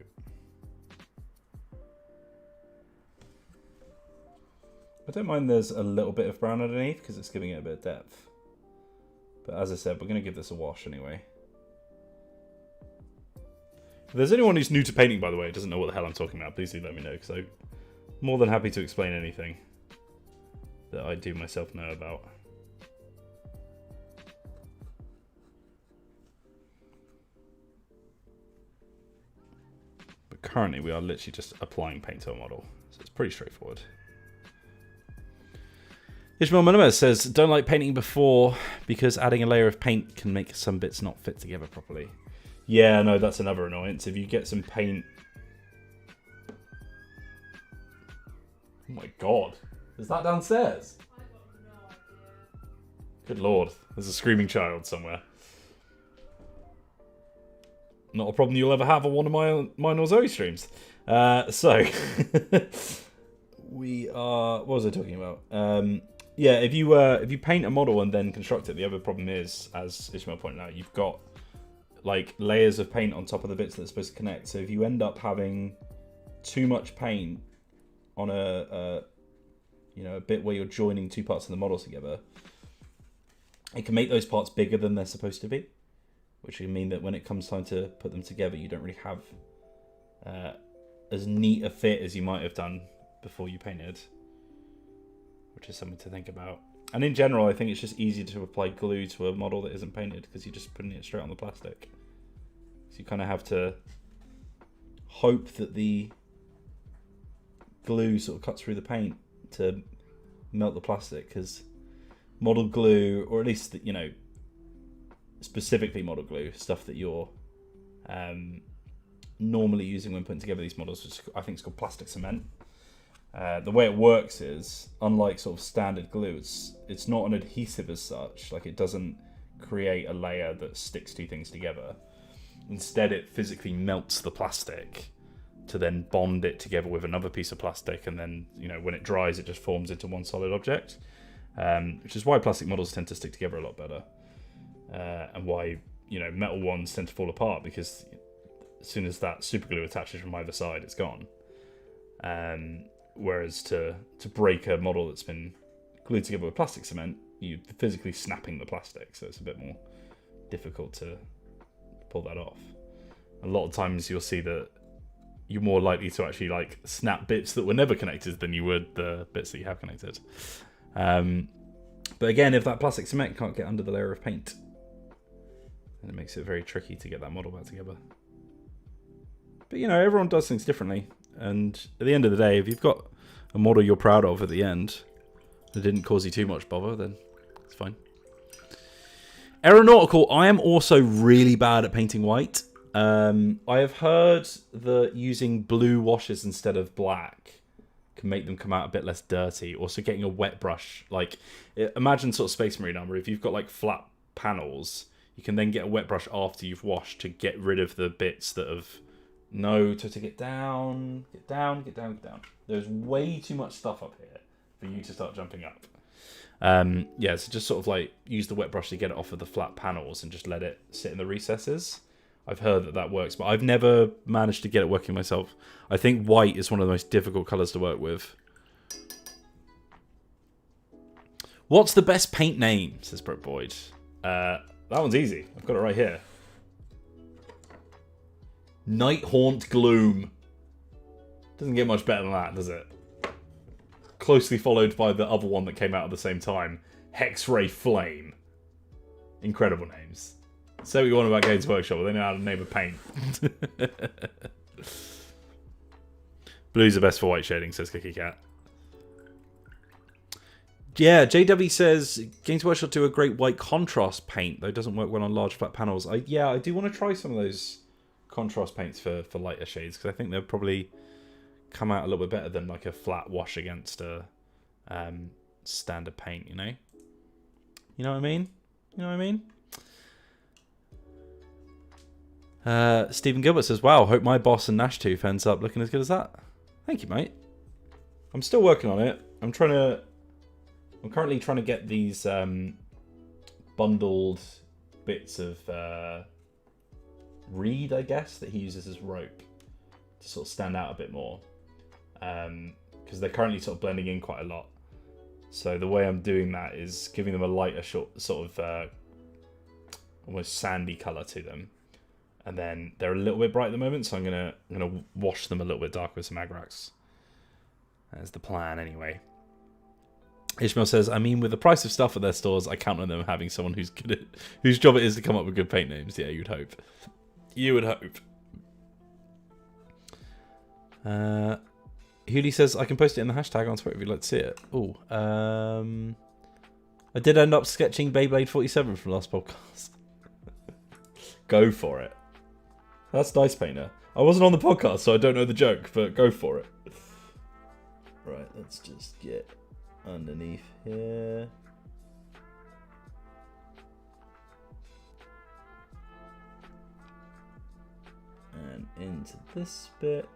I don't mind there's a little bit of brown underneath because it's giving it a bit of depth. But as I said, we're going to give this a wash anyway. If there's anyone who's new to painting, by the way, doesn't know what the hell I'm talking about, please do let me know, because I'm more than happy to explain anything that I do myself know about. But currently we are literally just applying paint to a model, so it's pretty straightforward. Ishmael Manames says, don't like painting before because adding a layer of paint can make some bits not fit together properly. Yeah, no, that's another annoyance. If you get some paint... Oh my god. Is that downstairs? I got no idea. Good lord. There's a screaming child somewhere. Not a problem you'll ever have on one of mine or Zoe streams. So... we are... What was I talking about? Yeah, if you paint a model and then construct it, the other problem is, as Ishmael pointed out, you've got like layers of paint on top of the bits that are supposed to connect. So if you end up having too much paint on a bit where you're joining two parts of the model together, it can make those parts bigger than they're supposed to be, which can mean that when it comes time to put them together, you don't really have as neat a fit as you might have done before you painted, which is something to think about. And in general, I think it's just easier to apply glue to a model that isn't painted because you're just putting it straight on the plastic. So you kind of have to hope that the glue sort of cuts through the paint to melt the plastic, because model glue, or at least, you know, specifically model glue, stuff that you're normally using when putting together these models, which I think is called plastic cement. The way it works is, unlike sort of standard glue, it's not an adhesive as such. Like, it doesn't create a layer that sticks two things together. Instead, it physically melts the plastic to then bond it together with another piece of plastic, and then, you know, when it dries, it just forms into one solid object. Which is why plastic models tend to stick together a lot better, and why, you know, metal ones tend to fall apart, because as soon as that super glue attaches from either side, it's gone. Whereas to break a model that's been glued together with plastic cement, you're physically snapping the plastic, so it's a bit more difficult to pull that off. A lot of times you'll see that you're more likely to actually like snap bits that were never connected than you would the bits that you have connected. But again, if that plastic cement can't get under the layer of paint, then it makes it very tricky to get that model back together. But, you know, everyone does things differently. And at the end of the day, if you've got a model you're proud of at the end that didn't cause you too much bother, then it's fine. Aeronautical, I am also really bad at painting white. I have heard that using blue washes instead of black can make them come out a bit less dirty. Also, getting a wet brush, like, imagine sort of Space Marine armor. If you've got like flat panels, you can then get a wet brush after you've washed to get rid of the bits that have... No, to get down, get down, get down, get down. There's way too much stuff up here for you to start jumping up. Yeah, so just sort of like use the wet brush to get it off of the flat panels and just let it sit in the recesses. I've heard that works, but I've never managed to get it working myself. I think white is one of the most difficult colours to work with. What's the best paint name, says Brett Boyd. That one's easy. I've got it right here. Nighthaunt Gloom. Doesn't get much better than that, does it? Closely followed by the other one that came out at the same time, Hexray Flame. Incredible names. Say what you want about Games Workshop, but they know how to name a paint. Blue's the best for white shading, says Cookie Cat. Yeah, JW says Games Workshop do a great white contrast paint, though it doesn't work well on large flat panels. I do want to try some of those contrast paints for lighter shades, because I think they'll probably come out a little bit better than like a flat wash against a standard paint, you know? You know what I mean? You know what I mean? Stephen Gilbert says, wow, hope my boss and Gnashtooth ends up looking as good as that. Thank you, mate. I'm still working on it. I'm currently trying to get these bundled bits of reed, I guess, that he uses as rope to sort of stand out a bit more. Because they're currently sort of blending in quite a lot. So the way I'm doing that is giving them a lighter sort of almost sandy colour to them. And then they're a little bit bright at the moment, so I'm gonna wash them a little bit darker with some Agrax. That's the plan, anyway. Ishmael says, I mean, with the price of stuff at their stores, I count on them having someone who's good at, whose job it is to come up with good paint names. Yeah, you'd hope. You would hope. Huli says, I can post it in the hashtag on Twitter if you'd like to see it. Oh, I did end up sketching Beyblade 47 from last podcast. Go for it. That's Dicepainter. I wasn't on the podcast, so I don't know the joke, but go for it. Right, let's just get underneath here. And into this bit.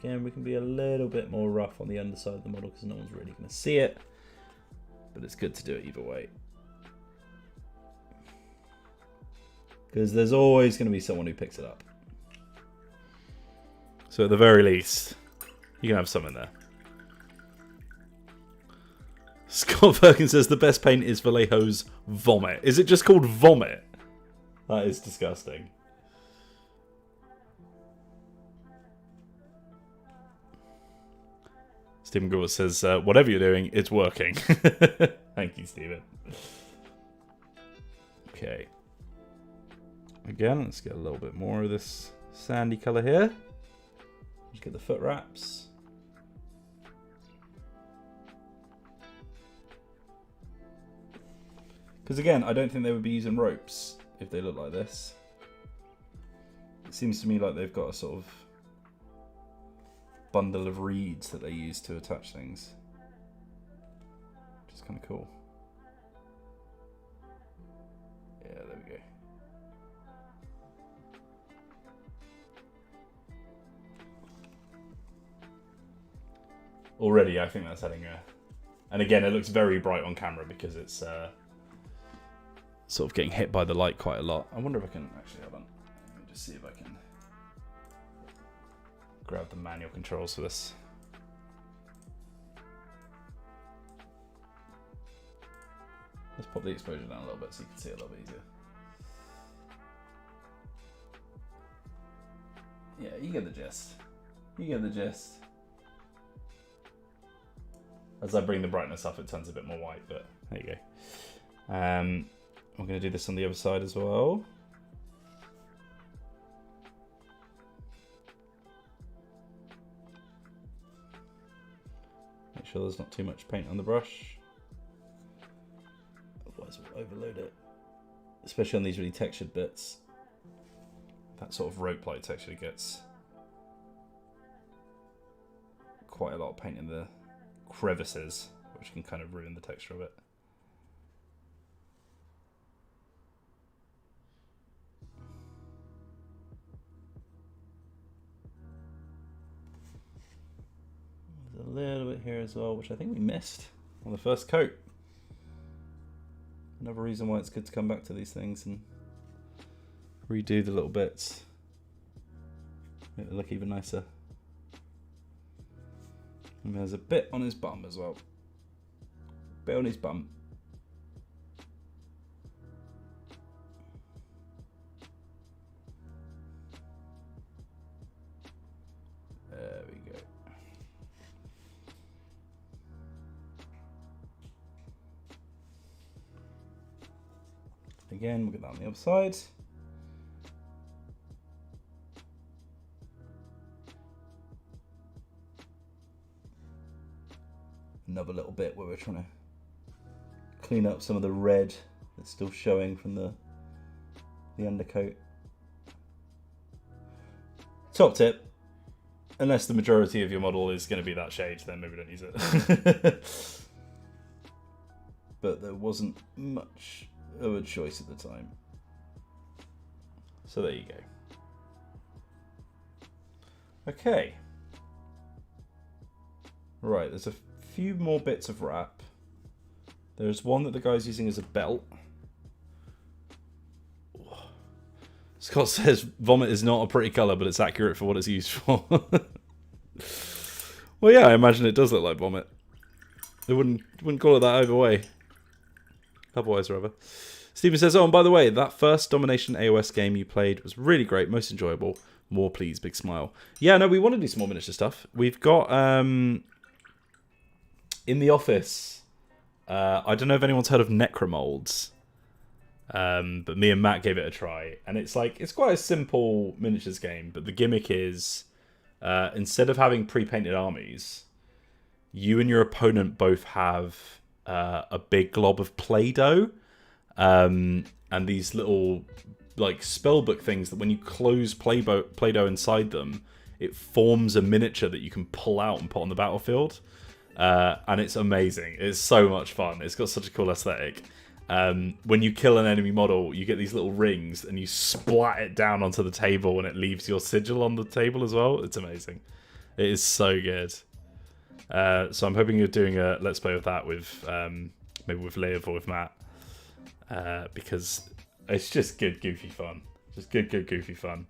Again, we can be a little bit more rough on the underside of the model because no one's really going to see it. But it's good to do it either way. Because there's always going to be someone who picks it up. So at the very least, you can have some in there. Scott Perkins says the best paint is Vallejo's Vomit. Is it just called Vomit? That is disgusting. Stephen Gore says, whatever you're doing, it's working. Thank you, Stephen. Okay. Again, let's get a little bit more of this sandy colour here. Just get the foot wraps. Because again, I don't think they would be using ropes if they look like this. It seems to me like they've got a sort of bundle of reeds that they use to attach things. Which is kind of cool. Yeah, there we go. Already, I think that's having a... And again, it looks very bright on camera because it's sort of getting hit by the light quite a lot. I wonder if I can... Actually, hold on. Let me just see if I can grab the manual controls for this. Let's pop the exposure down a little bit so you can see it a little bit easier. Yeah, you get the gist. You get the gist. As I bring the brightness up, it turns a bit more white, but there you go. I'm going to do this on the other side as well. Make sure there's not too much paint on the brush. Otherwise we'll overload it. Especially on these really textured bits. That sort of rope-like texture gets quite a lot of paint in the crevices, which can kind of ruin the texture of it. There's a little bit here as well, which I think we missed on the first coat. Another reason why it's good to come back to these things and redo the little bits. Make it look even nicer. And there's a bit on his bum as well. Bit on his bum. There we go. Again, we'll get that on the other side. Another little bit where we're trying to clean up some of the red that's still showing from the undercoat. Top tip, unless the majority of your model is going to be that shade, then maybe don't use it. But there wasn't much of a choice at the time. So there you go. Okay. Right, there's a few more bits of wrap. There's one that the guy's using as a belt. Scott says vomit is not a pretty colour, but it's accurate for what it's used for. Well, yeah, I imagine it does look like vomit. They wouldn't call it that either way. Otherwise, rather. Stephen says, oh, and by the way, that first Domination AOS game you played was really great, most enjoyable. More, please, big smile. Yeah, no, we want to do some more miniature stuff. We've got, in the office, I don't know if anyone's heard of Necromolds, but me and Matt gave it a try. And it's quite a simple miniatures game, but the gimmick is, instead of having pre-painted armies, you and your opponent both have a big glob of Play-Doh, and these little spellbook things that when you close Play-Doh inside them, it forms a miniature that you can pull out and put on the battlefield, and it's amazing. It's so much fun. It's got such a cool aesthetic. When you kill an enemy model, you get these little rings and you splat it down onto the table and it leaves your sigil on the table as well. It's amazing. It is so good. So I'm hoping you're doing a Let's Play with that with maybe with Liv or with Matt. Because it's just good, goofy fun. Just good, goofy fun.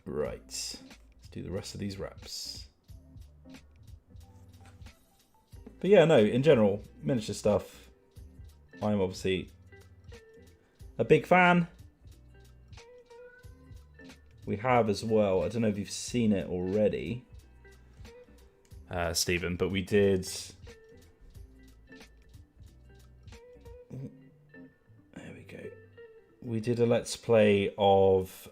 Right. Let's do the rest of these wraps. But yeah, no, in general, miniature stuff, I'm obviously a big fan. We have as well, I don't know if you've seen it already, Stephen, but we did... There we go. We did a Let's Play of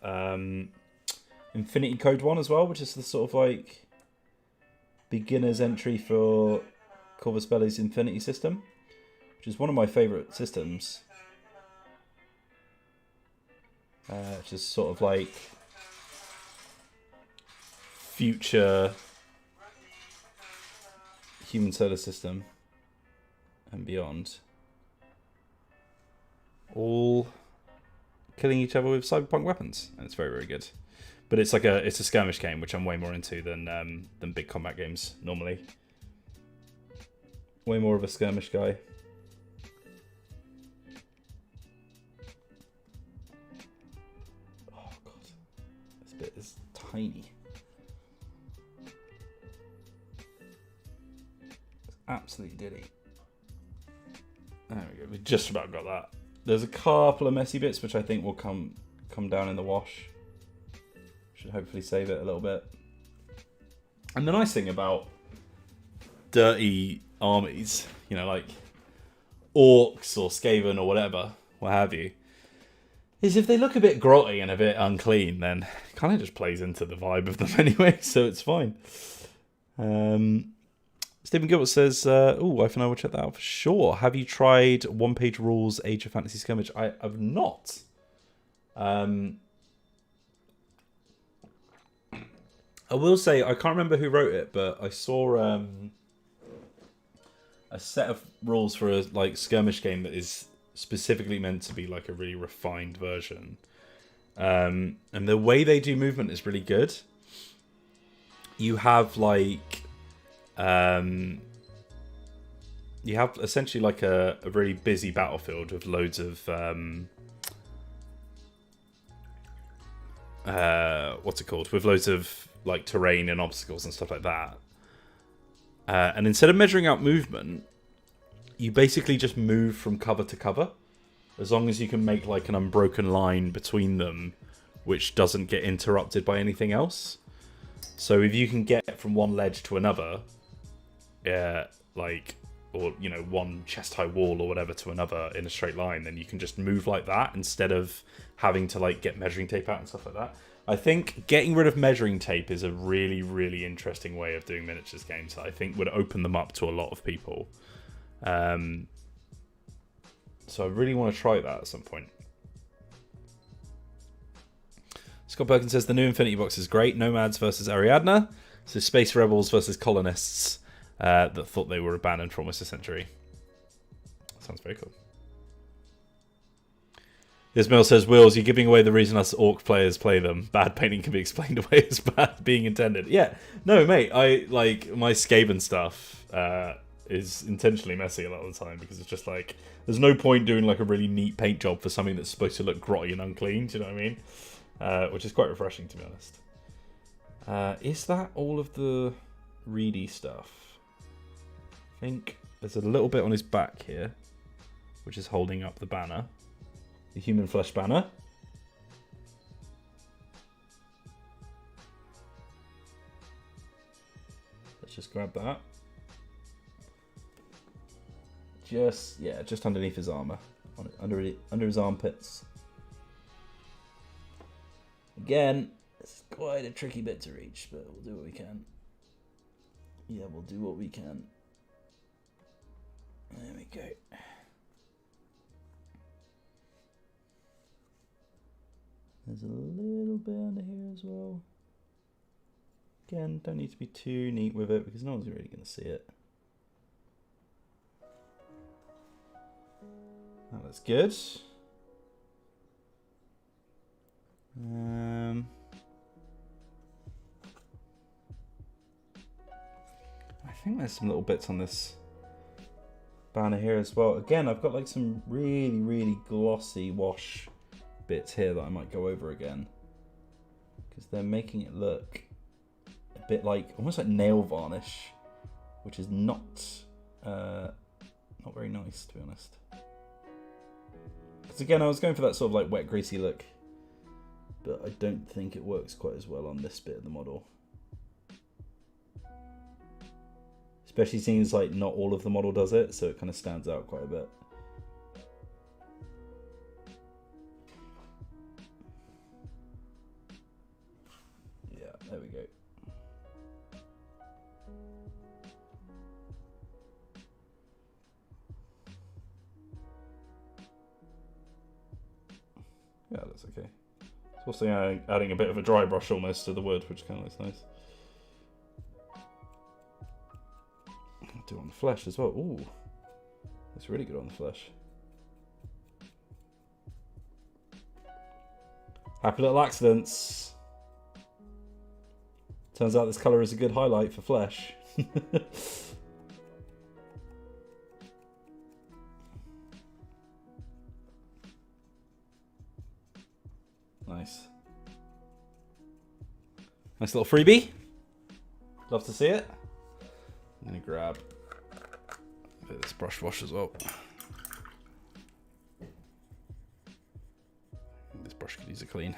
Infinity Code 1 as well, which is the sort of like beginner's entry for Corvus Belli's Infinity system, which is one of my favourite systems. Which is sort of like future human solar system and beyond. All killing each other with cyberpunk weapons, and it's very, very good. But it's like it's a skirmish game, which I'm way more into than big combat games normally. Way more of a skirmish guy. Oh god, this bit is tiny. It's absolutely diddy. There we go. We just about got that. There's a couple of messy bits which I think will come down in the wash. Should hopefully save it a little bit. And the nice thing about dirty armies, you know, like orcs or Skaven or whatever, what have you, is if they look a bit grotty and a bit unclean, then it kind of just plays into the vibe of them anyway, so it's fine. Stephen Gilbert says, oh, I think I will check that out for sure. Have you tried One Page Rules Age of Fantasy Skirmish? I have not. I will say, I can't remember who wrote it, but I saw a set of rules for a like skirmish game that is specifically meant to be like a really refined version. And the way they do movement is really good. You have like... you have essentially like a really busy battlefield with loads of what's it called? With loads of like terrain and obstacles and stuff like that. And instead of measuring out movement, you basically just move from cover to cover, as long as you can make like an unbroken line between them, which doesn't get interrupted by anything else. So if you can get from one ledge to another, like, or you know, one chest high wall or whatever to another in a straight line, then you can just move like that instead of having to like get measuring tape out and stuff like that. I think getting rid of measuring tape is a really, really interesting way of doing miniatures games that I think would open them up to a lot of people. So I really want to try that at some point. Scott Perkins says the new Infinity Box is great. Nomads versus Ariadna. So space rebels versus colonists that thought they were abandoned for almost a century. Sounds very cool. Ismail says, Wills, you're giving away the reason us orc players play them. Bad painting can be explained away as bad being intended. Yeah, no, mate, I like my Skaven stuff is intentionally messy a lot of the time because it's just like, there's no point doing like a really neat paint job for something that's supposed to look grotty and unclean, do you know what I mean? Which is quite refreshing, to be honest. Is that all of the reedy stuff? I think there's a little bit on his back here, which is holding up the banner. The human flesh banner. Let's just grab that. Just, yeah, just underneath his armor. Under his armpits. Again, it's quite a tricky bit to reach, but we'll do what we can. Yeah, we'll do what we can. There we go. There's a little bit under here as well. Again, don't need to be too neat with it because no one's really going to see it. That looks good. think there's some little bits on this banner here as well. Again, I've got like some really, really glossy wash bits here that I might go over again, because they're making it look a bit like, almost like nail varnish, which is not very nice, to be honest. Because again, I was going for that sort of like wet, greasy look, but I don't think it works quite as well on this bit of the model. Especially seems like not all of the model does it, so it kind of stands out quite a bit. Yeah, there we go. Yeah, that's okay. It's also adding a bit of a dry brush almost to the wood, which kind of looks nice. I'll do it on the flesh as well. Ooh, that's really good on the flesh. Happy little accidents. Turns out this colour is a good highlight for flesh. Nice. Nice little freebie. Love to see it. I'm going to grab a bit of this brush wash as well. This brush could use a clean.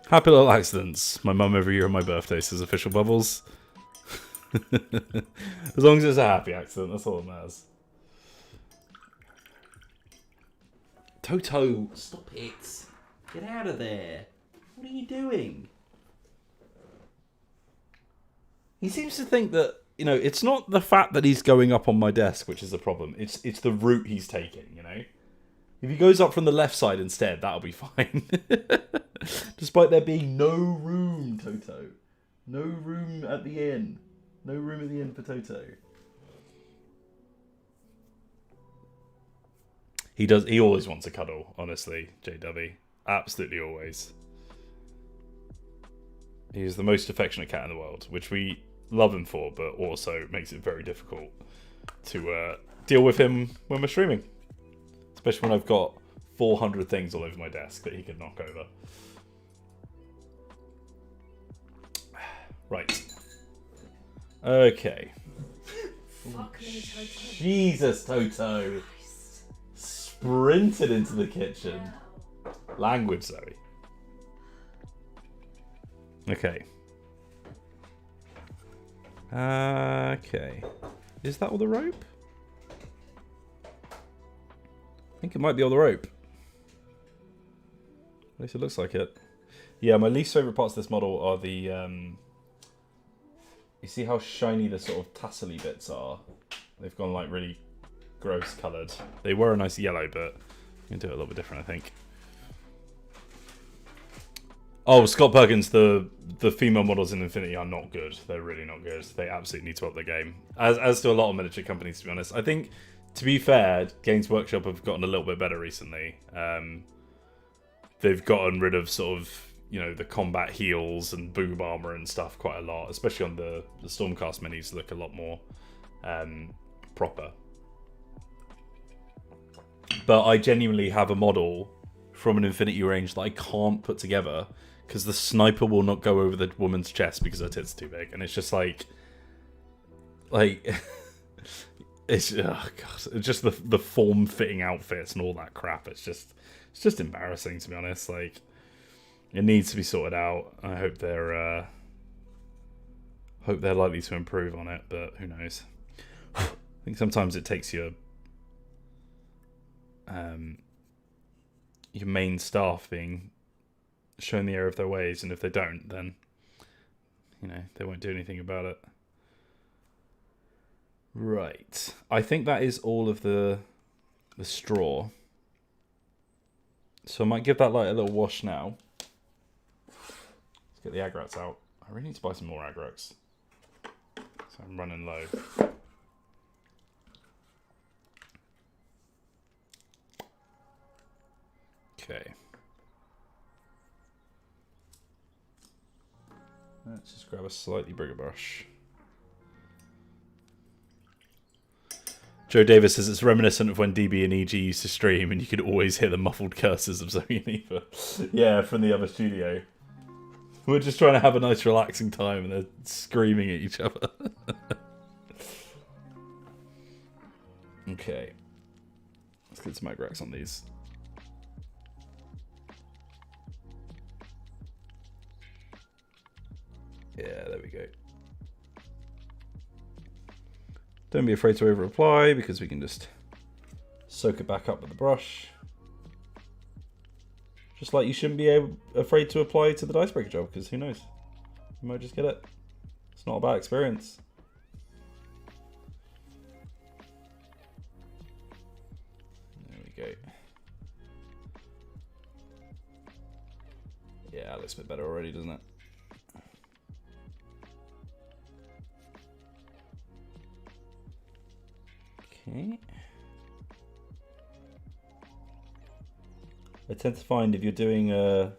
Happy little accidents. My mum every year on my birthday says official bubbles. As long as it's a happy accident, that's all that matters. Toto, stop it. Get out of there. What are you doing? He seems to think that, you know, it's not the fact that he's going up on my desk which is the problem. It's the route he's taking, you know? If he goes up from the left side instead, that'll be fine. Despite there being no room, Toto. No room at the inn. No room at the inn for Toto. He always wants a cuddle, honestly, JW. Absolutely always. He is the most affectionate cat in the world, which we love him for, but also makes it very difficult to deal with him when we're streaming. Especially when I've got 400 things all over my desk that he could knock over. Right. Okay. Fuck me, Toto. Jesus, Toto. Sprinted into the kitchen. Language, Zoe. Okay. Okay. Is that all the rope? I think it might be all the rope. At least it looks like it. Yeah, my least favourite parts of this model are the... you see how shiny the sort of tassel-y bits are? They've gone like really gross coloured. They were a nice yellow, but I'm going to do it a little bit different, I think. Oh, Scott Perkins, the female models in Infinity are not good. They're really not good. They absolutely need to up their game. As do a lot of miniature companies, to be honest. I think, to be fair, Games Workshop have gotten a little bit better recently. They've gotten rid of sort of, you know, the combat heals and boob armor and stuff quite a lot, especially on the Stormcast minis look a lot more proper. But I genuinely have a model from an Infinity range that I can't put together because the sniper will not go over the woman's chest because her tits are too big, and it's just like it's oh god, it's just the form-fitting outfits and all that crap. It's just embarrassing, to be honest. Like, it needs to be sorted out. I hope they're likely to improve on it, but who knows? I think sometimes it takes your main staff being shown the error of their ways, and if they don't, then, you know, they won't do anything about it. Right. I think that is all of the straw. So I might give that like a little wash now. Let's get the Agrax out. I really need to buy some more Agrax. So I'm running low. Okay. Let's just grab a slightly bigger brush. Joe Davis says it's reminiscent of when DB and EG used to stream and you could always hear the muffled curses of Zoe and Eva. Yeah, from the other studio. We're just trying to have a nice relaxing time and they're screaming at each other. Okay. Let's get some agrax on these. Yeah, there we go. Don't be afraid to over apply because we can just soak it back up with the brush. Just like you shouldn't be afraid to apply to the Dicebreaker job because who knows? You might just get it. It's not a bad experience. There we go. Yeah, that looks a bit better already, doesn't it? Okay. I tend to find if you're doing a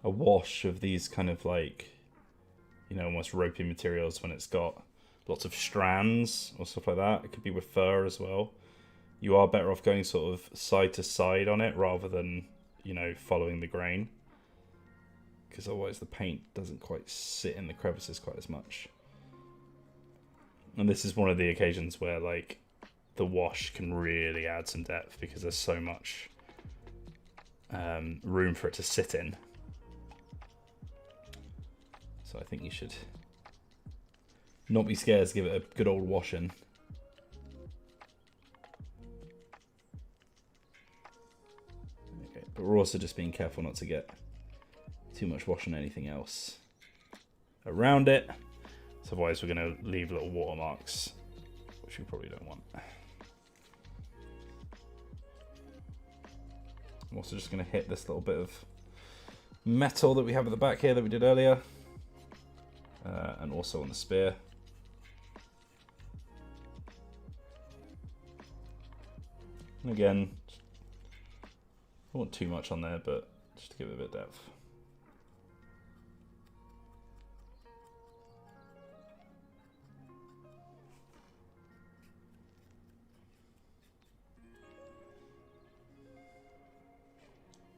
wash of these kind of like, you know, almost ropey materials when it's got lots of strands or stuff like that, it could be with fur as well, you are better off going sort of side to side on it rather than, you know, following the grain. Because otherwise the paint doesn't quite sit in the crevices quite as much. And this is one of the occasions where like the wash can really add some depth because there's so much room for it to sit in. So I think you should not be scared to give it a good old washing. Okay, but we're also just being careful not to get too much wash on anything else around it. So otherwise we're going to leave little watermarks, which we probably don't want. I'm also just going to hit this little bit of metal that we have at the back here that we did earlier. And also on the spear. And again, I don't want too much on there, but just to give it a bit of depth.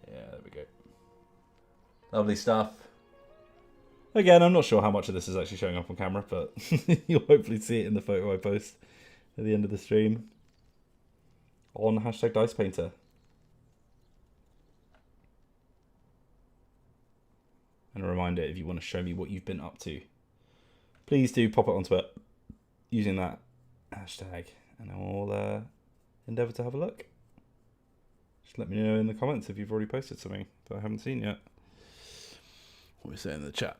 Yeah, there we go. Lovely stuff. Again, I'm not sure how much of this is actually showing up on camera, but you'll hopefully see it in the photo I post at the end of the stream on hashtag Dicepainter. And a reminder, if you want to show me what you've been up to, please do pop it onto it using that hashtag, and I'll endeavour to have a look. Just let me know in the comments if you've already posted something that I haven't seen yet. What are we saying in the chat?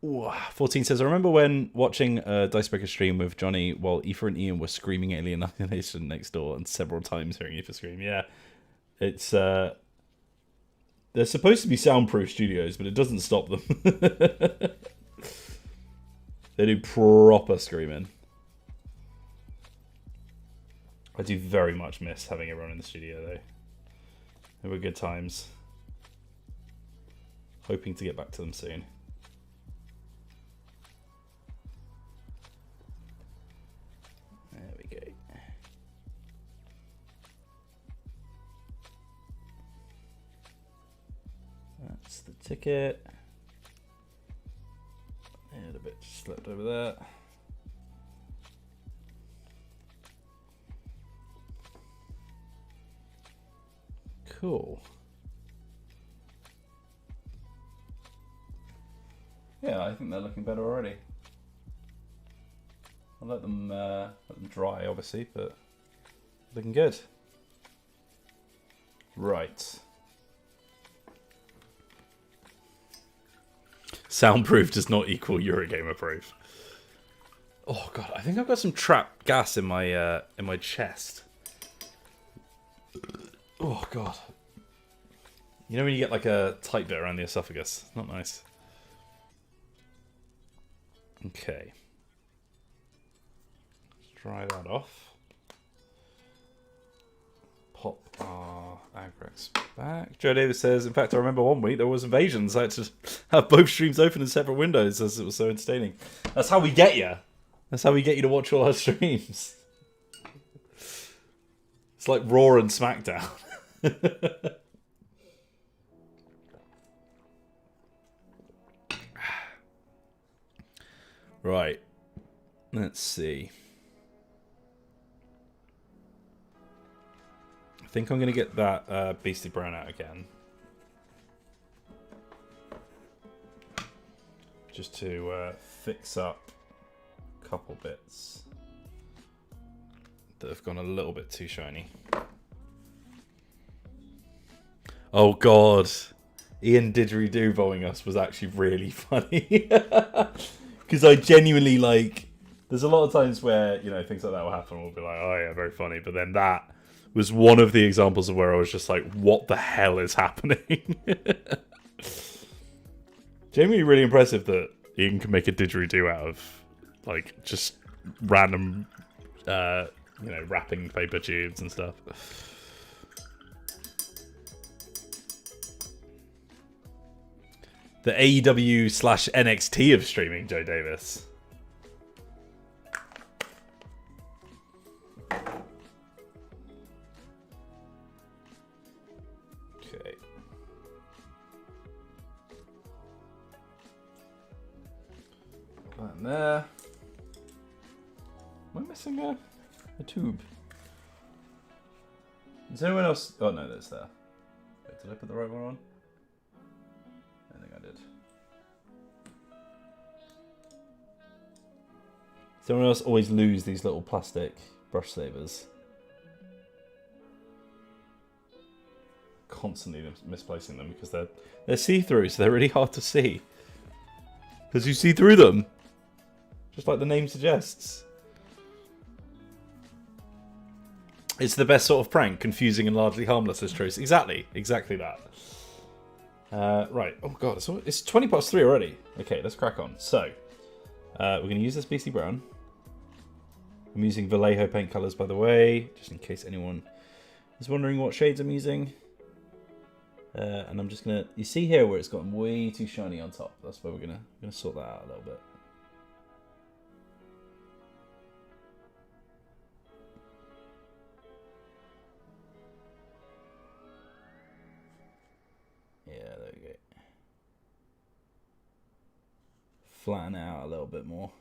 Ooh, 14 says, I remember when watching a Dicebreaker stream with Johnny while Aoife and Ian were screaming alien annihilation next door and several times hearing Aoife scream. Yeah, it's they're supposed to be soundproof studios, but it doesn't stop them. They do proper screaming. I do very much miss having everyone in the studio though. They were good times. Hoping to get back to them soon. There we go. That's the ticket. And a bit slipped over there. Cool. Yeah, I think they're looking better already. I'll let them dry, obviously, but looking good. Right. Soundproof does not equal Eurogamer proof. Oh god, I think I've got some trapped gas in my chest. Oh god. You know when you get like a tight bit around the esophagus? Not nice. Okay. Let's dry that off. Pop our Agrex back. Joe Davis says, in fact, I remember one week there was invasions. I had to have both streams open in separate windows as it was so entertaining. That's how we get you. That's how we get you to watch all our streams. It's like Raw and SmackDown. Right. Let's see. I think I'm going to get that Beastie Brown out again. Just to fix up a couple bits that have gone a little bit too shiny. Oh god. Ian Didgeridoo-boing us was actually really funny. Because I genuinely, like... There's a lot of times where, you know, things like that will happen. We'll be like, oh yeah, very funny. But then that was one of the examples of where I was just like, what the hell is happening? Genuinely really impressive that Ian can make a didgeridoo out of, like, just random, you know, wrapping paper tubes and stuff. The AEW/NXT of streaming, Joe Davis. Okay. That in there. Am I missing a tube? Is anyone else? Oh no, that's there. Wait, did I put the right one on? I think I did. Does anyone else always lose these little plastic brush savers? Constantly misplacing them because they're see-through, so they're really hard to see. Because you see through them, just like the name suggests. It's the best sort of prank, confusing and largely harmless as choice. Exactly that. Right. Oh god, it's 20 past 3 already. Okay, let's crack on. So, we're going to use this BC Brown. I'm using Vallejo paint colours, by the way, just in case anyone is wondering what shades I'm using. And I'm just going to... You see here where it's gotten way too shiny on top. That's where we're going to sort that out a little bit. Yeah, there we go. Flatten it out a little bit more.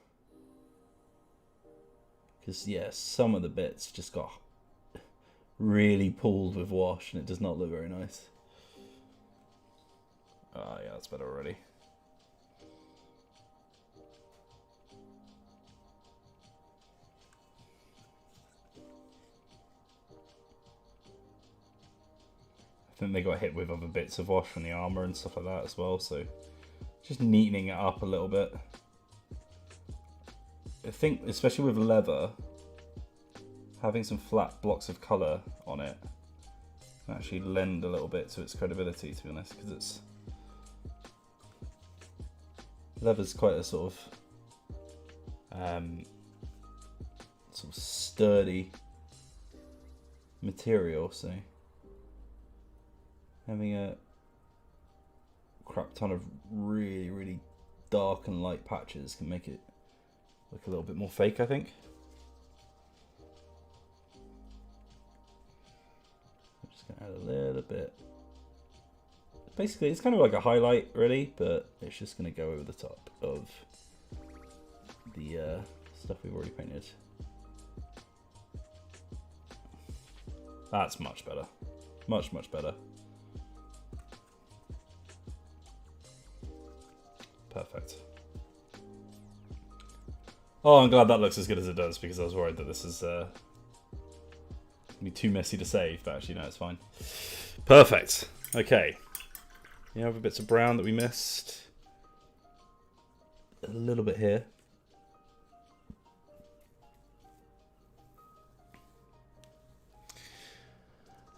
Because, yeah, some of the bits just got really pulled with wash and it does not look very nice. Oh, yeah, that's better already. I think they got hit with other bits of wash from the armor and stuff like that as well, so just neatening it up a little bit. I think, especially with leather, having some flat blocks of colour on it can actually lend a little bit to its credibility, to be honest, because it's... Leather's quite a sort of sturdy material, so having a crap ton of really, really dark and light patches can make it look a little bit more fake, I think. I'm just going to add a little bit. Basically, it's kind of like a highlight, really, but it's just going to go over the top of the stuff we've already painted. That's much better. Much, much better. Perfect. Oh, I'm glad that looks as good as it does, because I was worried that this is going to be too messy to save, but actually, no, it's fine. Perfect. Okay. The other bits of brown that we missed. A little bit here.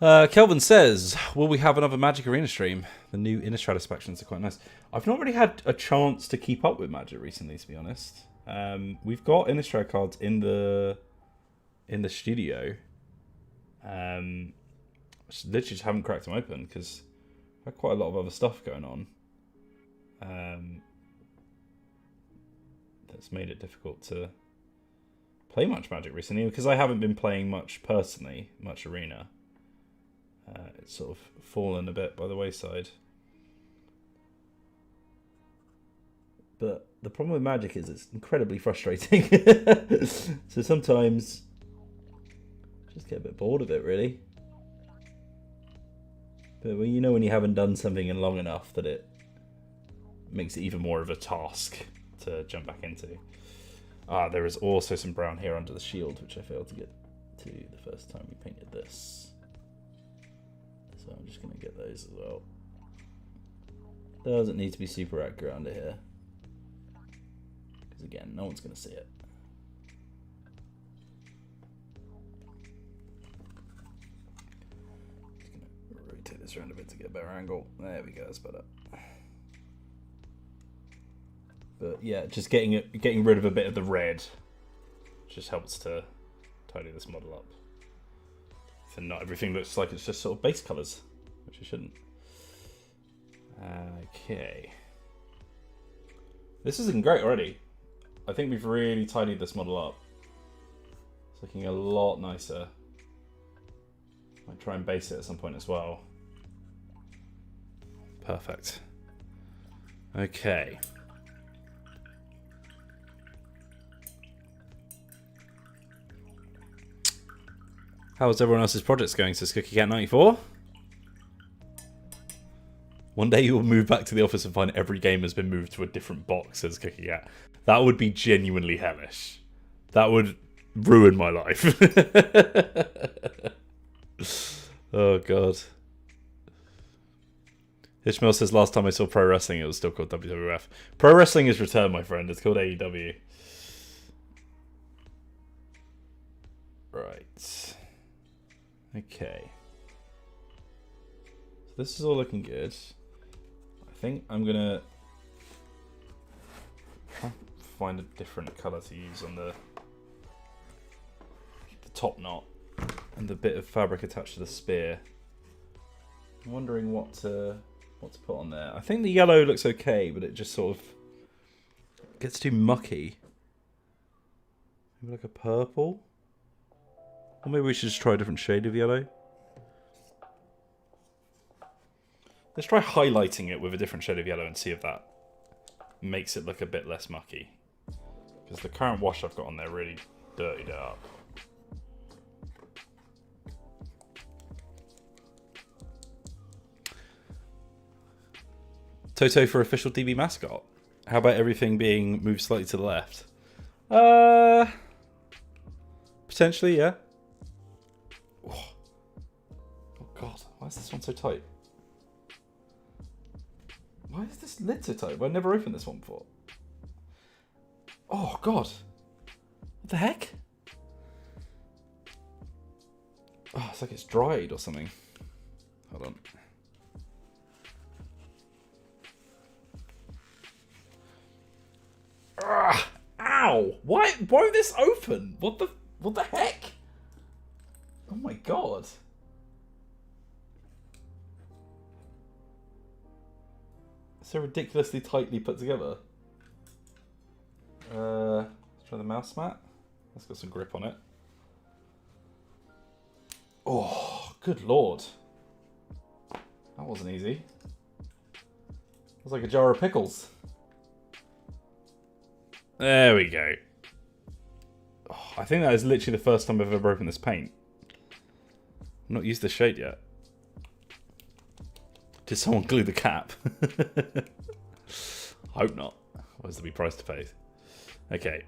Kelvin says, will we have another Magic Arena stream? The new Innistrad expansions are quite nice. I've not really had a chance to keep up with Magic recently, to be honest. We've got Innistrad cards in the studio. literally just haven't cracked them open because I've had quite a lot of other stuff going on. That's made it difficult to play much Magic recently because I haven't been playing much personally, much Arena. It's sort of fallen a bit by the wayside. But the problem with Magic is it's incredibly frustrating. So sometimes I just get a bit bored of it, really. But when you haven't done something in long enough that it makes it even more of a task to jump back into. There is also some brown here under the shield, which I failed to get to the first time we painted this. So I'm just going to get those as well. Doesn't need to be super accurate under here. Because again, no one's going to see it. Just going to rotate this around a bit to get a better angle. There we go, that's better. But yeah, just getting rid of a bit of the red just helps to tidy this model up. So not everything looks like it's just sort of base colours, which it shouldn't. Okay. This is looking great already. I think we've really tidied this model up. It's looking a lot nicer. Might try and base it at some point as well. Perfect. Okay. How's everyone else's projects going, says CookieCat94? One day you will move back to the office and find every game has been moved to a different box, says CookieCat. That would be genuinely hellish. That would ruin my life. Oh, God. Ishmael says last time I saw pro wrestling, it was still called WWF. Pro wrestling is returned, my friend. It's called AEW. Right. Okay. So this is all looking good. I think I'm gonna find a different colour to use on the top knot and the bit of fabric attached to the spear. I'm wondering what to put on there. I think the yellow looks okay, but it just sort of gets too mucky. Maybe like a purple? Or maybe we should just try a different shade of yellow. Let's try highlighting it with a different shade of yellow and see if that makes it look a bit less mucky. Because the current wash I've got on there really dirtied it up. Toto for official DB mascot. How about everything being moved slightly to the left? Potentially, yeah. Oh God, why is this one so tight? Why is this lid so tight? I've never opened this one before. Oh God, what the heck? Oh, it's like it's dried or something. Hold on. Ah, ow! Why won't this open? What the heck? Oh my God. So ridiculously tightly put together. Let's try the mouse mat. That's got some grip on it. Oh, good Lord. That wasn't easy. It was like a jar of pickles. There we go. Oh, I think that is literally the first time I've ever opened this paint. I've not used the shade yet. Did someone glue the cap? Hope not. Otherwise there'll be price to pay. Okay.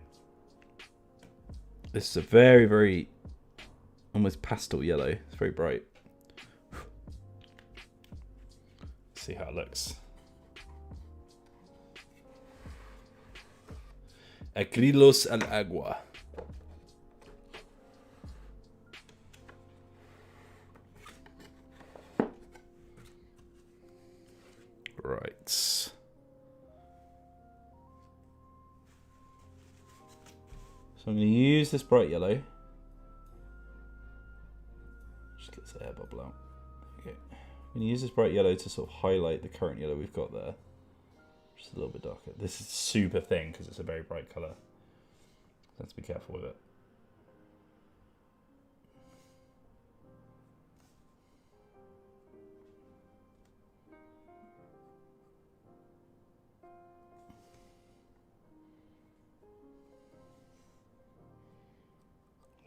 This is a very, very almost pastel yellow. It's very bright. Let's see how it looks. Acrylos al agua. Right. So I'm going to use this bright yellow. Just gets the air bubble out. I'm going to use this bright yellow to sort of highlight the current yellow we've got there. Just a little bit darker. This is super thin because it's a very bright colour. Let's be careful with it.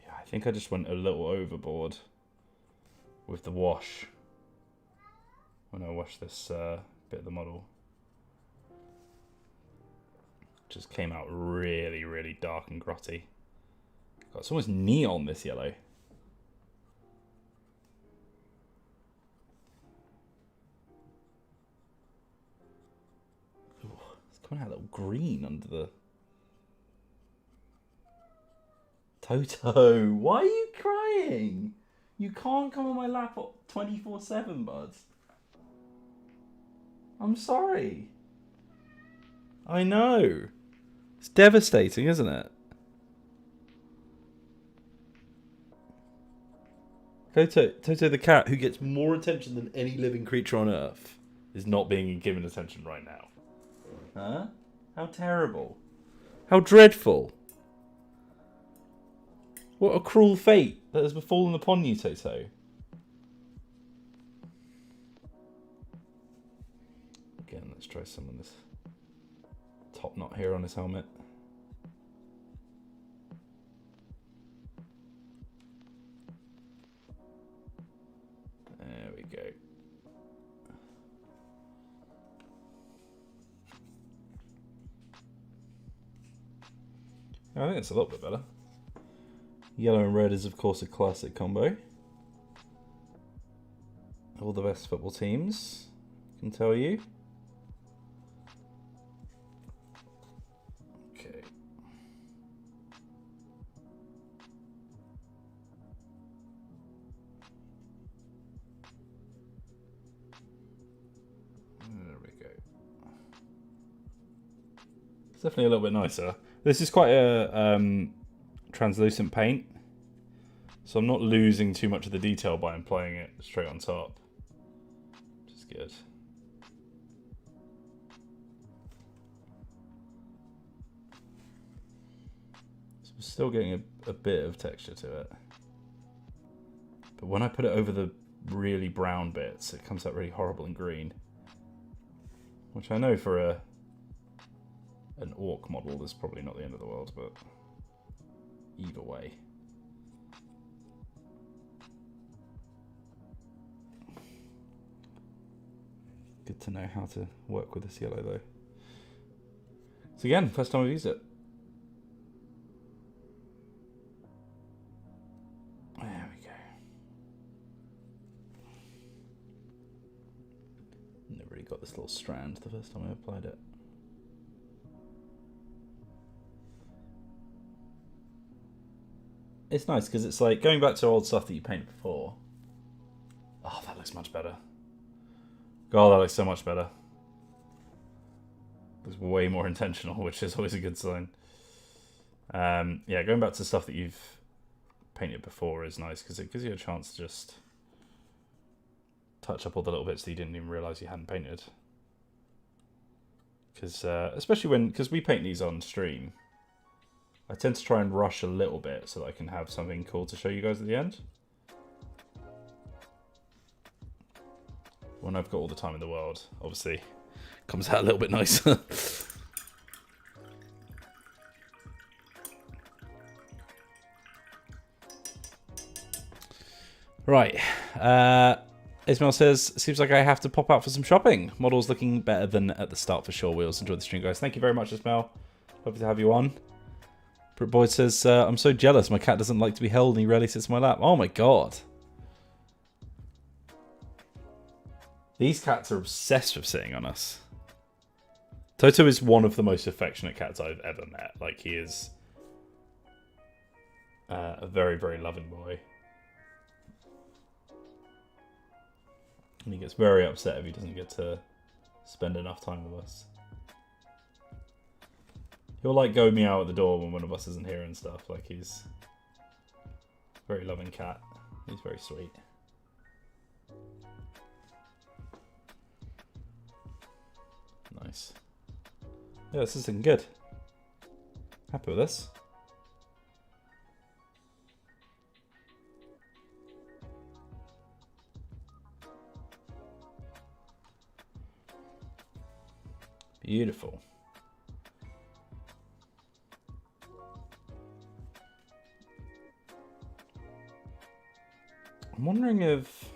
Yeah, I think I just went a little overboard with the wash when I washed this bit of the model. Just came out really, really dark and grotty. God, it's almost neon, this yellow. Ooh, it's coming out a little green under the... Toto, why are you crying? You can't come on my lap 24/7, bud. I'm sorry. I know. It's devastating, isn't it? Toto the cat, who gets more attention than any living creature on Earth, is not being given attention right now. Huh? How terrible. How dreadful. What a cruel fate that has befallen upon you, Toto. Again, let's try some of this top knot here on his helmet. There we go. I think it's a little bit better. Yellow and red is, of course, a classic combo. All the best football teams, I can tell you. Okay. There we go. It's definitely a little bit nicer. This is quite a translucent paint, so I'm not losing too much of the detail by applying it straight on top, which is good. So we're still getting a bit of texture to it, but when I put it over the really brown bits, it comes out really horrible and green, which I know for an orc model is probably not the end of the world, but either way. Good to know how to work with this yellow though. So again, first time I've used it. There we go. Never really got this little strand the first time I applied it. It's nice because it's like going back to old stuff that you painted before. Oh, that looks much better. God, that looks so much better. It's way more intentional, which is always a good sign. Yeah, going back to stuff that you've painted before is nice because it gives you a chance to just touch up all the little bits that you didn't even realise you hadn't painted. Because especially because we paint these on stream, I tend to try and rush a little bit so that I can have something cool to show you guys at the end. When I've got all the time in the world, obviously, it comes out a little bit nicer. Right. Ismail says, seems like I have to pop out for some shopping. Model's looking better than at the start for sure. Wheels, enjoy the stream, guys. Thank you very much, Ismail. Happy to have you on. Britt Boyd says, I'm so jealous. My cat doesn't like to be held and he rarely sits in my lap. Oh my god. These cats are obsessed with sitting on us. Toto is one of the most affectionate cats I've ever met. Like, he is a very, very loving boy. And he gets very upset if he doesn't get to spend enough time with us. He'll like go meow at the door when one of us isn't here and stuff. Like, he's a very loving cat. He's very sweet. Nice. Yeah, this is looking good. Happy with this. Beautiful. I'm wondering if...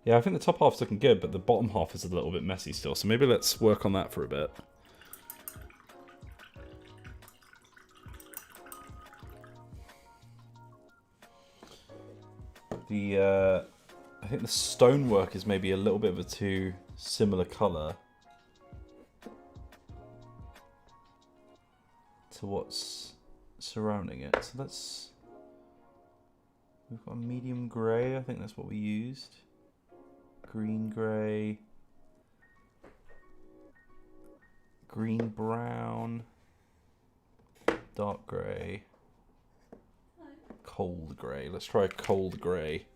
Yeah, I think the top half's looking good, but the bottom half is a little bit messy still. So maybe let's work on that for a bit. I think the stonework is maybe a little bit of a too similar colour to what's surrounding it. So let's... We've got a medium grey, I think that's what we used. Green grey. Green brown. Dark grey. Cold grey. Let's try cold grey.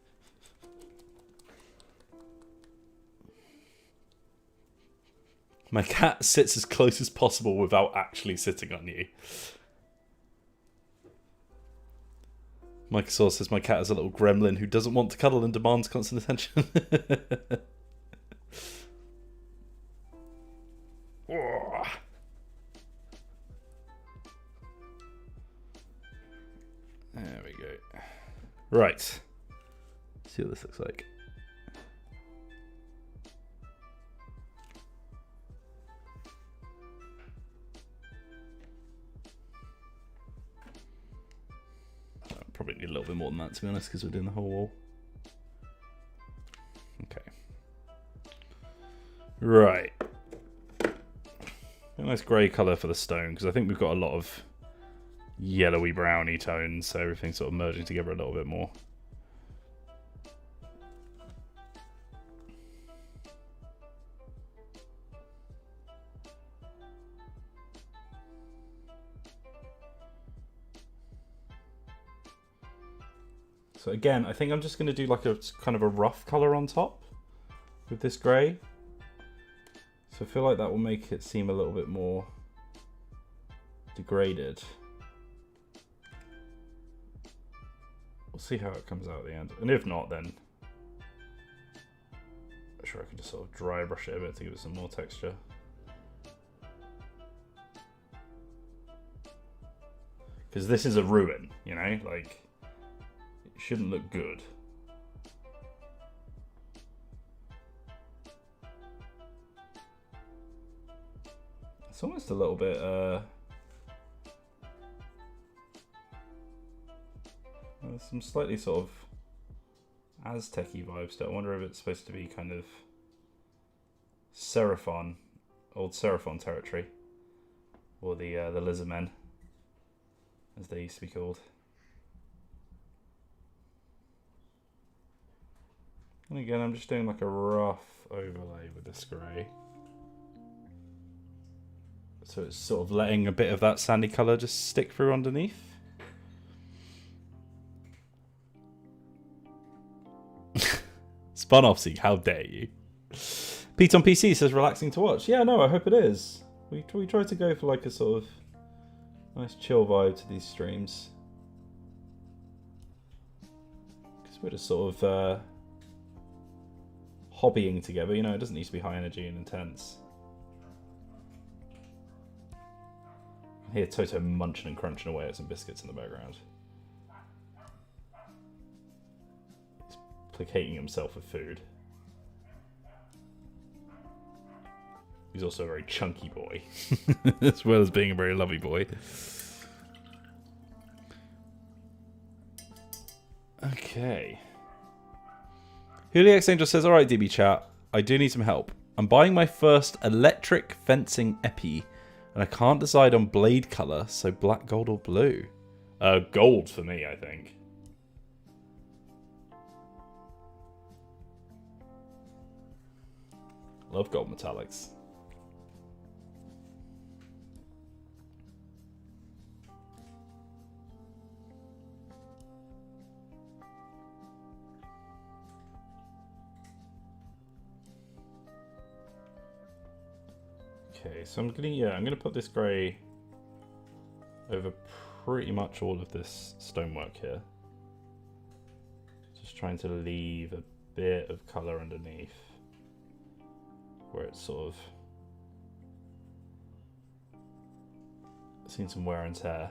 My cat sits as close as possible without actually sitting on you. Microsoft says my cat is a little gremlin who doesn't want to cuddle and demands constant attention. There we go. Right. Let's see what this looks like. Probably need a little bit more than that, to be honest, because we're doing the whole wall. Okay. Right. A nice grey colour for the stone, because I think we've got a lot of yellowy browny tones, so everything's sort of merging together a little bit more. So again, I think I'm just going to do like a kind of a rough colour on top with this grey. So I feel like that will make it seem a little bit more degraded. We'll see how it comes out at the end. And if not, then I'm sure I can just sort of dry brush it a bit to give it some more texture. Because this is a ruin, you know, like... Shouldn't look good. It's almost a little bit there's some slightly sort of Aztec-y vibes to it. I wonder if it's supposed to be kind of Seraphon, old Seraphon territory, or the lizard men, as they used to be called. And again, I'm just doing like a rough overlay with this grey. So it's sort of letting a bit of that sandy colour just stick through underneath. Spun off, Seek, how dare you. Pete on PC says relaxing to watch. Yeah, no, I hope it is. We try to go for like a sort of nice chill vibe to these streams. Because we're just sort of... hobbying together, you know, it doesn't need to be high energy and intense. I hear Toto munching and crunching away at some biscuits in the background. He's placating himself with food. He's also a very chunky boy, as well as being a very lovely boy. Okay. Juliex Angel says, alright DB chat, I do need some help. I'm buying my first electric fencing epi, and I can't decide on blade colour, so black, gold or blue. Gold for me, I think. Love gold metallics. Okay, so I'm gonna put this grey over pretty much all of this stonework here. Just trying to leave a bit of colour underneath where it's sort of seen some wear and tear.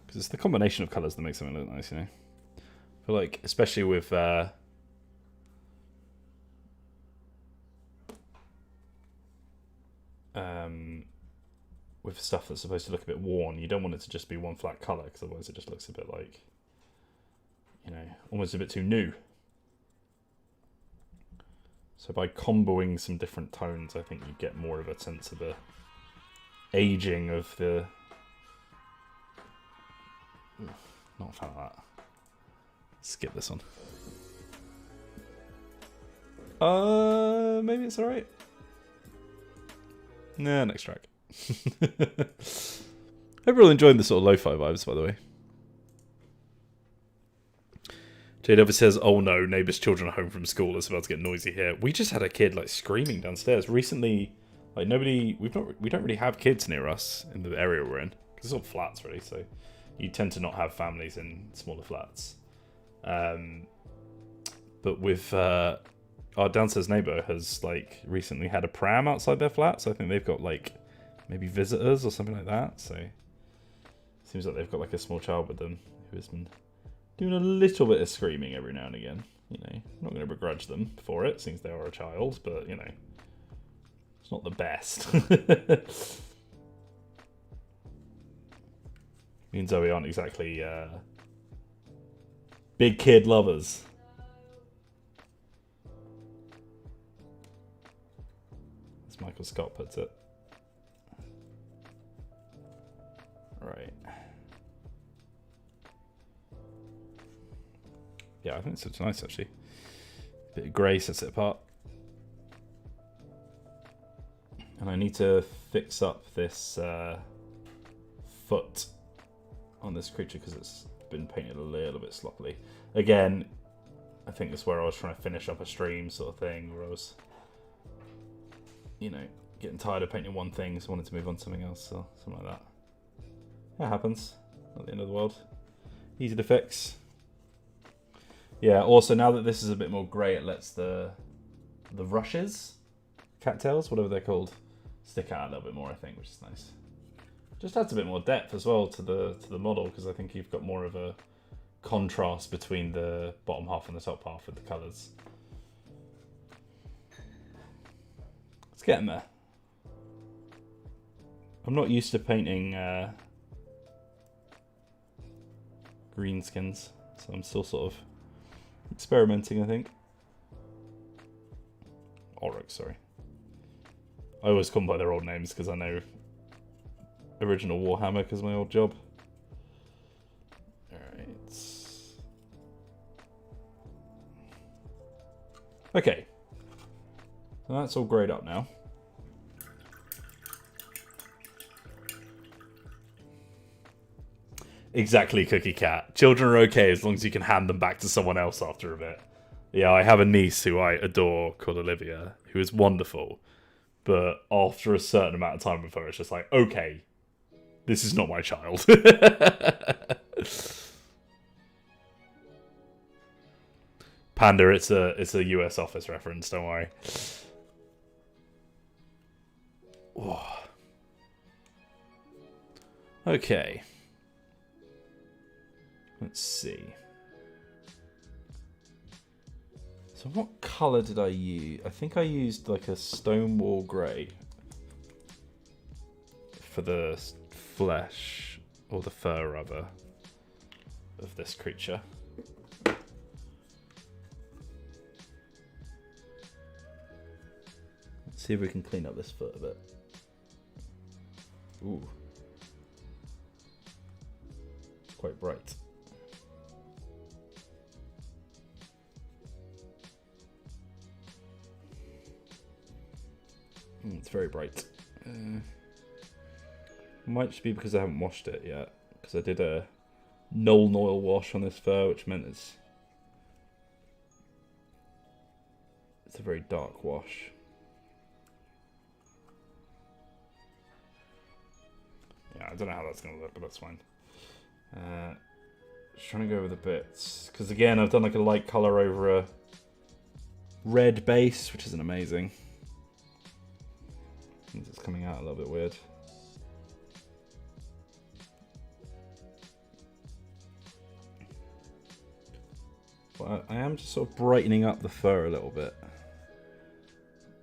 Because it's the combination of colours that makes something look nice, you know. I feel like, especially with stuff that's supposed to look a bit worn, you don't want it to just be one flat colour, because otherwise it just looks a bit like, you know, almost a bit too new. So by comboing some different tones, I think you get more of a sense of a aging of the... Not a fan of that. Skip this one. Maybe it's alright. Nah, next track. Hope you're all enjoying the sort of lo-fi vibes, by the way. JW says, "Oh no, neighbours' children are home from school. It's about to get noisy here." We just had a kid like screaming downstairs recently. Like we don't really have kids near us in the area we're in, because it's all flats really. So you tend to not have families in smaller flats. But with our downstairs neighbour has like recently had a pram outside their flat, so I think they've got like maybe visitors or something like that. So seems like they've got like a small child with them who has been doing a little bit of screaming every now and again. You know, I'm not going to begrudge them for it, since they are a child, but you know, it's not the best. Me and Zoe aren't exactly big kid lovers. As Michael Scott puts it. Right. Yeah, I think it's nice actually. Bit of grey sets it apart. And I need to fix up this foot on this creature because it's been painted a little bit sloppily. Again, I think that's where I was trying to finish up a stream sort of thing, where I was, you know, getting tired of painting one thing, so I wanted to move on to something else or something like that. That happens. Not the end of the world. Easy to fix. Yeah, also now that this is a bit more grey, it lets the rushes, cattails, whatever they're called, stick out a little bit more, I think, which is nice. Just adds a bit more depth as well to the model, because I think you've got more of a contrast between the bottom half and the top half with the colours. It's getting there. I'm not used to painting greenskins, so I'm still sort of experimenting, I think. Orruks, sorry. I always call them by their old names because I know original Warhammer because of my old job. Alright. Okay. So that's all grayed up now. Exactly, Cookie Cat. Children are okay as long as you can hand them back to someone else after a bit. Yeah, I have a niece who I adore called Olivia, who is wonderful. But after a certain amount of time with her, it's just like, okay, this is not my child. Panda, it's a US Office reference, don't worry. Oh. Okay. Let's see. So what colour did I use? I think I used like a stonewall grey for the flesh, or the fur rather, of this creature. Let's see if we can clean up this foot a bit. Ooh. It's quite bright. It's very bright. Might just be because I haven't washed it yet. Because I did a null oil wash on this fur, which meant it's It's a very dark wash. Yeah, I don't know how that's going to look, but that's fine. Just trying to go over the bits. Because again, I've done like a light colour over a red base, which isn't amazing. Means it's coming out a little bit weird. But I am just sort of brightening up the fur a little bit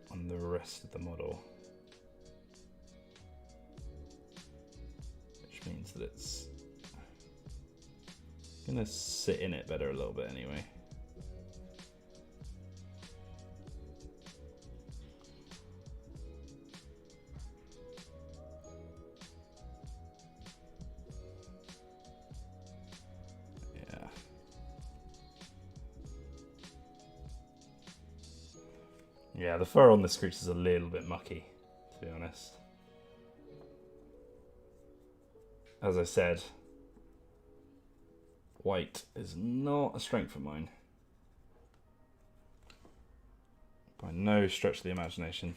on the rest of the model. Which means that it's going to sit in it better a little bit anyway. Yeah, the fur on this creature is a little bit mucky, to be honest. As I said, white is not a strength of mine. By no stretch of the imagination.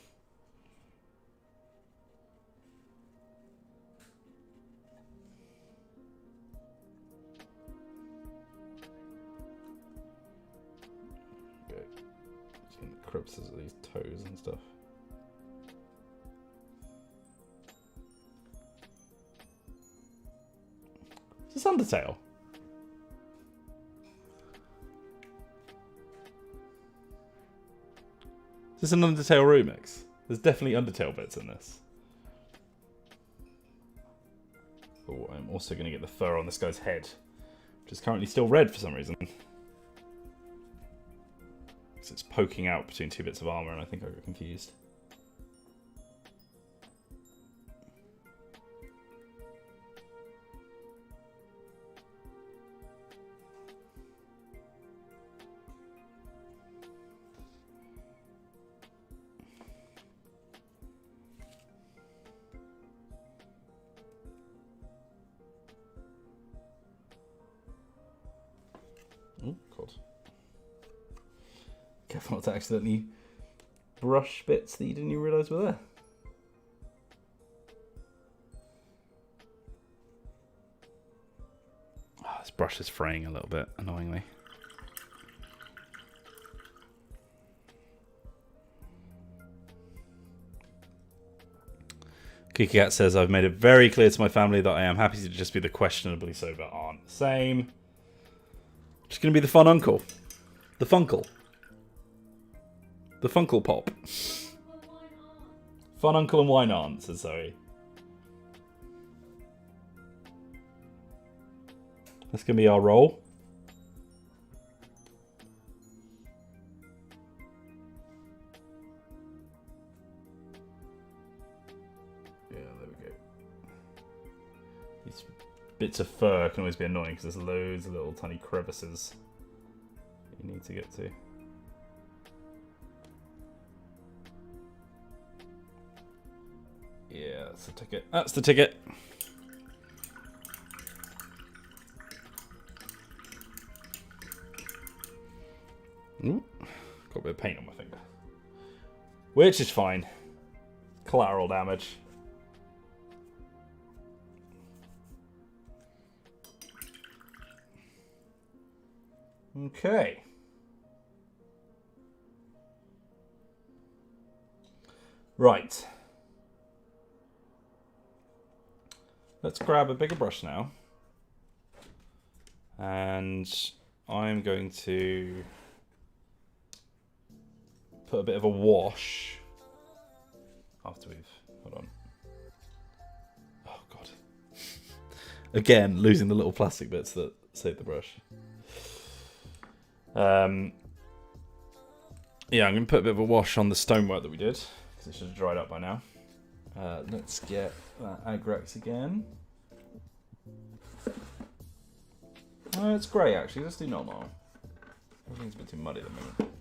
Crevices of these toes and stuff. Is this Undertale? Is this an Undertale remix? There's definitely Undertale bits in this. Oh, I'm also going to get the fur on this guy's head, which is currently still red for some reason. It's poking out between two bits of armor, and I think I got confused. Oh, God. Careful not to accidentally brush bits that you didn't even realise were there. Oh, this brush is fraying a little bit, annoyingly. Kiki Cat says, I've made it very clear to my family that I am happy to just be the questionably sober aunt. Same. Just going to be the fun uncle. The funkle. The Funkle Pop. Fun Uncle and Wine Aunt, says Zoe. That's going to be our role. Yeah, there we go. These bits of fur can always be annoying because there's loads of little tiny crevices you need to get to. Yeah, that's the ticket. That's the ticket. Ooh, got a bit of paint on my finger. Which is fine. Collateral damage. Okay. Right. Let's grab a bigger brush now. And I'm going to put a bit of a wash after we've, hold on. Oh God. Again, losing the little plastic bits that save the brush. Yeah, I'm going to put a bit of a wash on the stonework that we did, because it should have dried up by now. Let's get that Agrax again. Oh, it's grey actually. Let's do normal. Everything's a bit too muddy at the moment.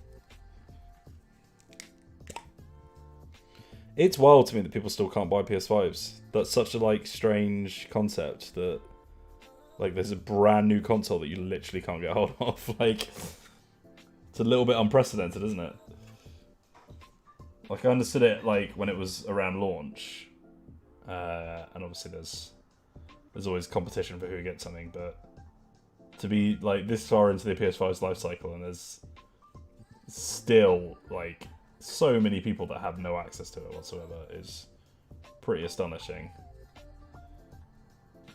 It's wild to me that people still can't buy PS5s. That's such a strange concept that there's a brand new console that you literally can't get hold of. It's a little bit unprecedented, isn't it? Like, I understood it, like, when it was around launch. And obviously there's always competition for who gets something, but to be, like, this far into the PS5's life cycle and there's still, like, so many people that have no access to it whatsoever is pretty astonishing.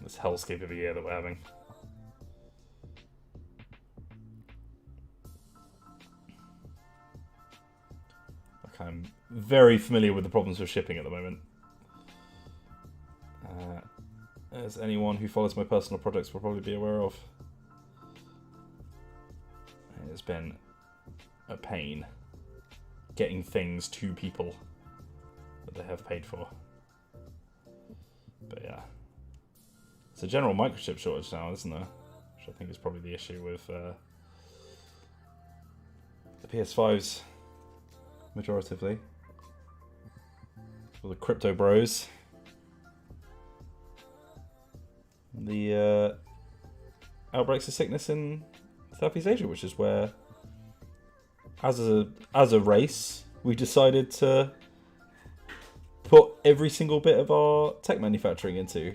This hellscape of a year that we're having. Like, I'm very familiar with the problems with shipping at the moment. As anyone who follows my personal projects will probably be aware of. It's been a pain getting things to people that they have paid for. But yeah. It's a general microchip shortage now, isn't there? Which I think is probably the issue with the PS5s, majoritively. All the crypto bros. The outbreaks of sickness in Southeast Asia, which is where, as a race, we decided to put every single bit of our tech manufacturing into.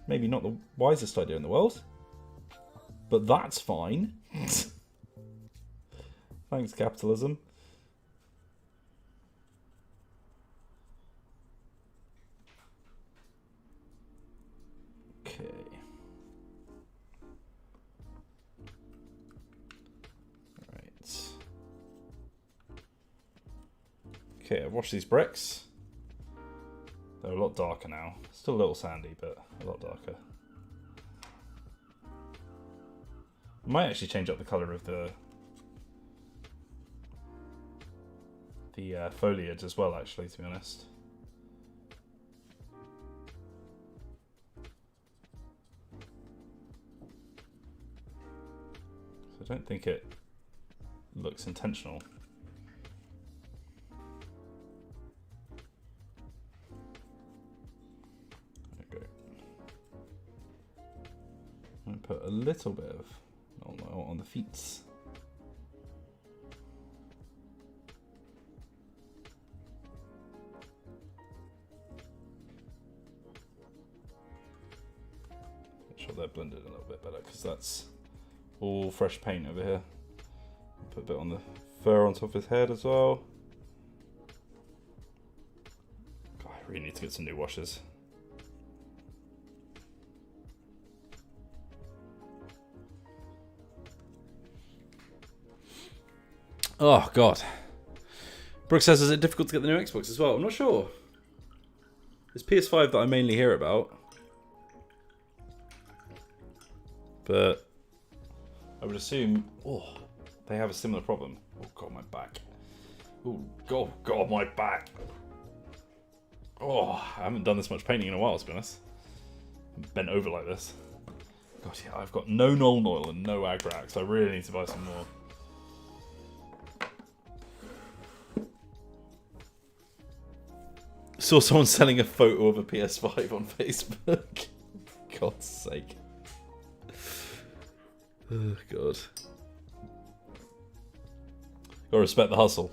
Maybe not the wisest idea in the world, but that's fine. Thanks, capitalism. Okay. Right. Okay, I've washed these bricks. They're a lot darker now. Still a little sandy, but a lot darker. Might actually change up the colour of the foliage as well, actually, to be honest. So I don't think it looks intentional. Put a little bit of oil on the feet. Make sure they're blended a little bit better because that's all fresh paint over here. Put a bit on the fur on top of his head as well. God, I really need to get some new washes. Oh, God. Brooks says, is it difficult to get the new Xbox as well? I'm not sure. It's PS5 that I mainly hear about. But I would assume, they have a similar problem. Oh, God, my back. Oh, God, my back. Oh, I haven't done this much painting in a while, to be honest. Bent over like this. God, yeah, I've got no Nuln Oil and no Agrax, so I really need to buy some more. Saw someone selling a photo of a PS5 on Facebook. God's sake. Oh, God. Gotta respect the hustle.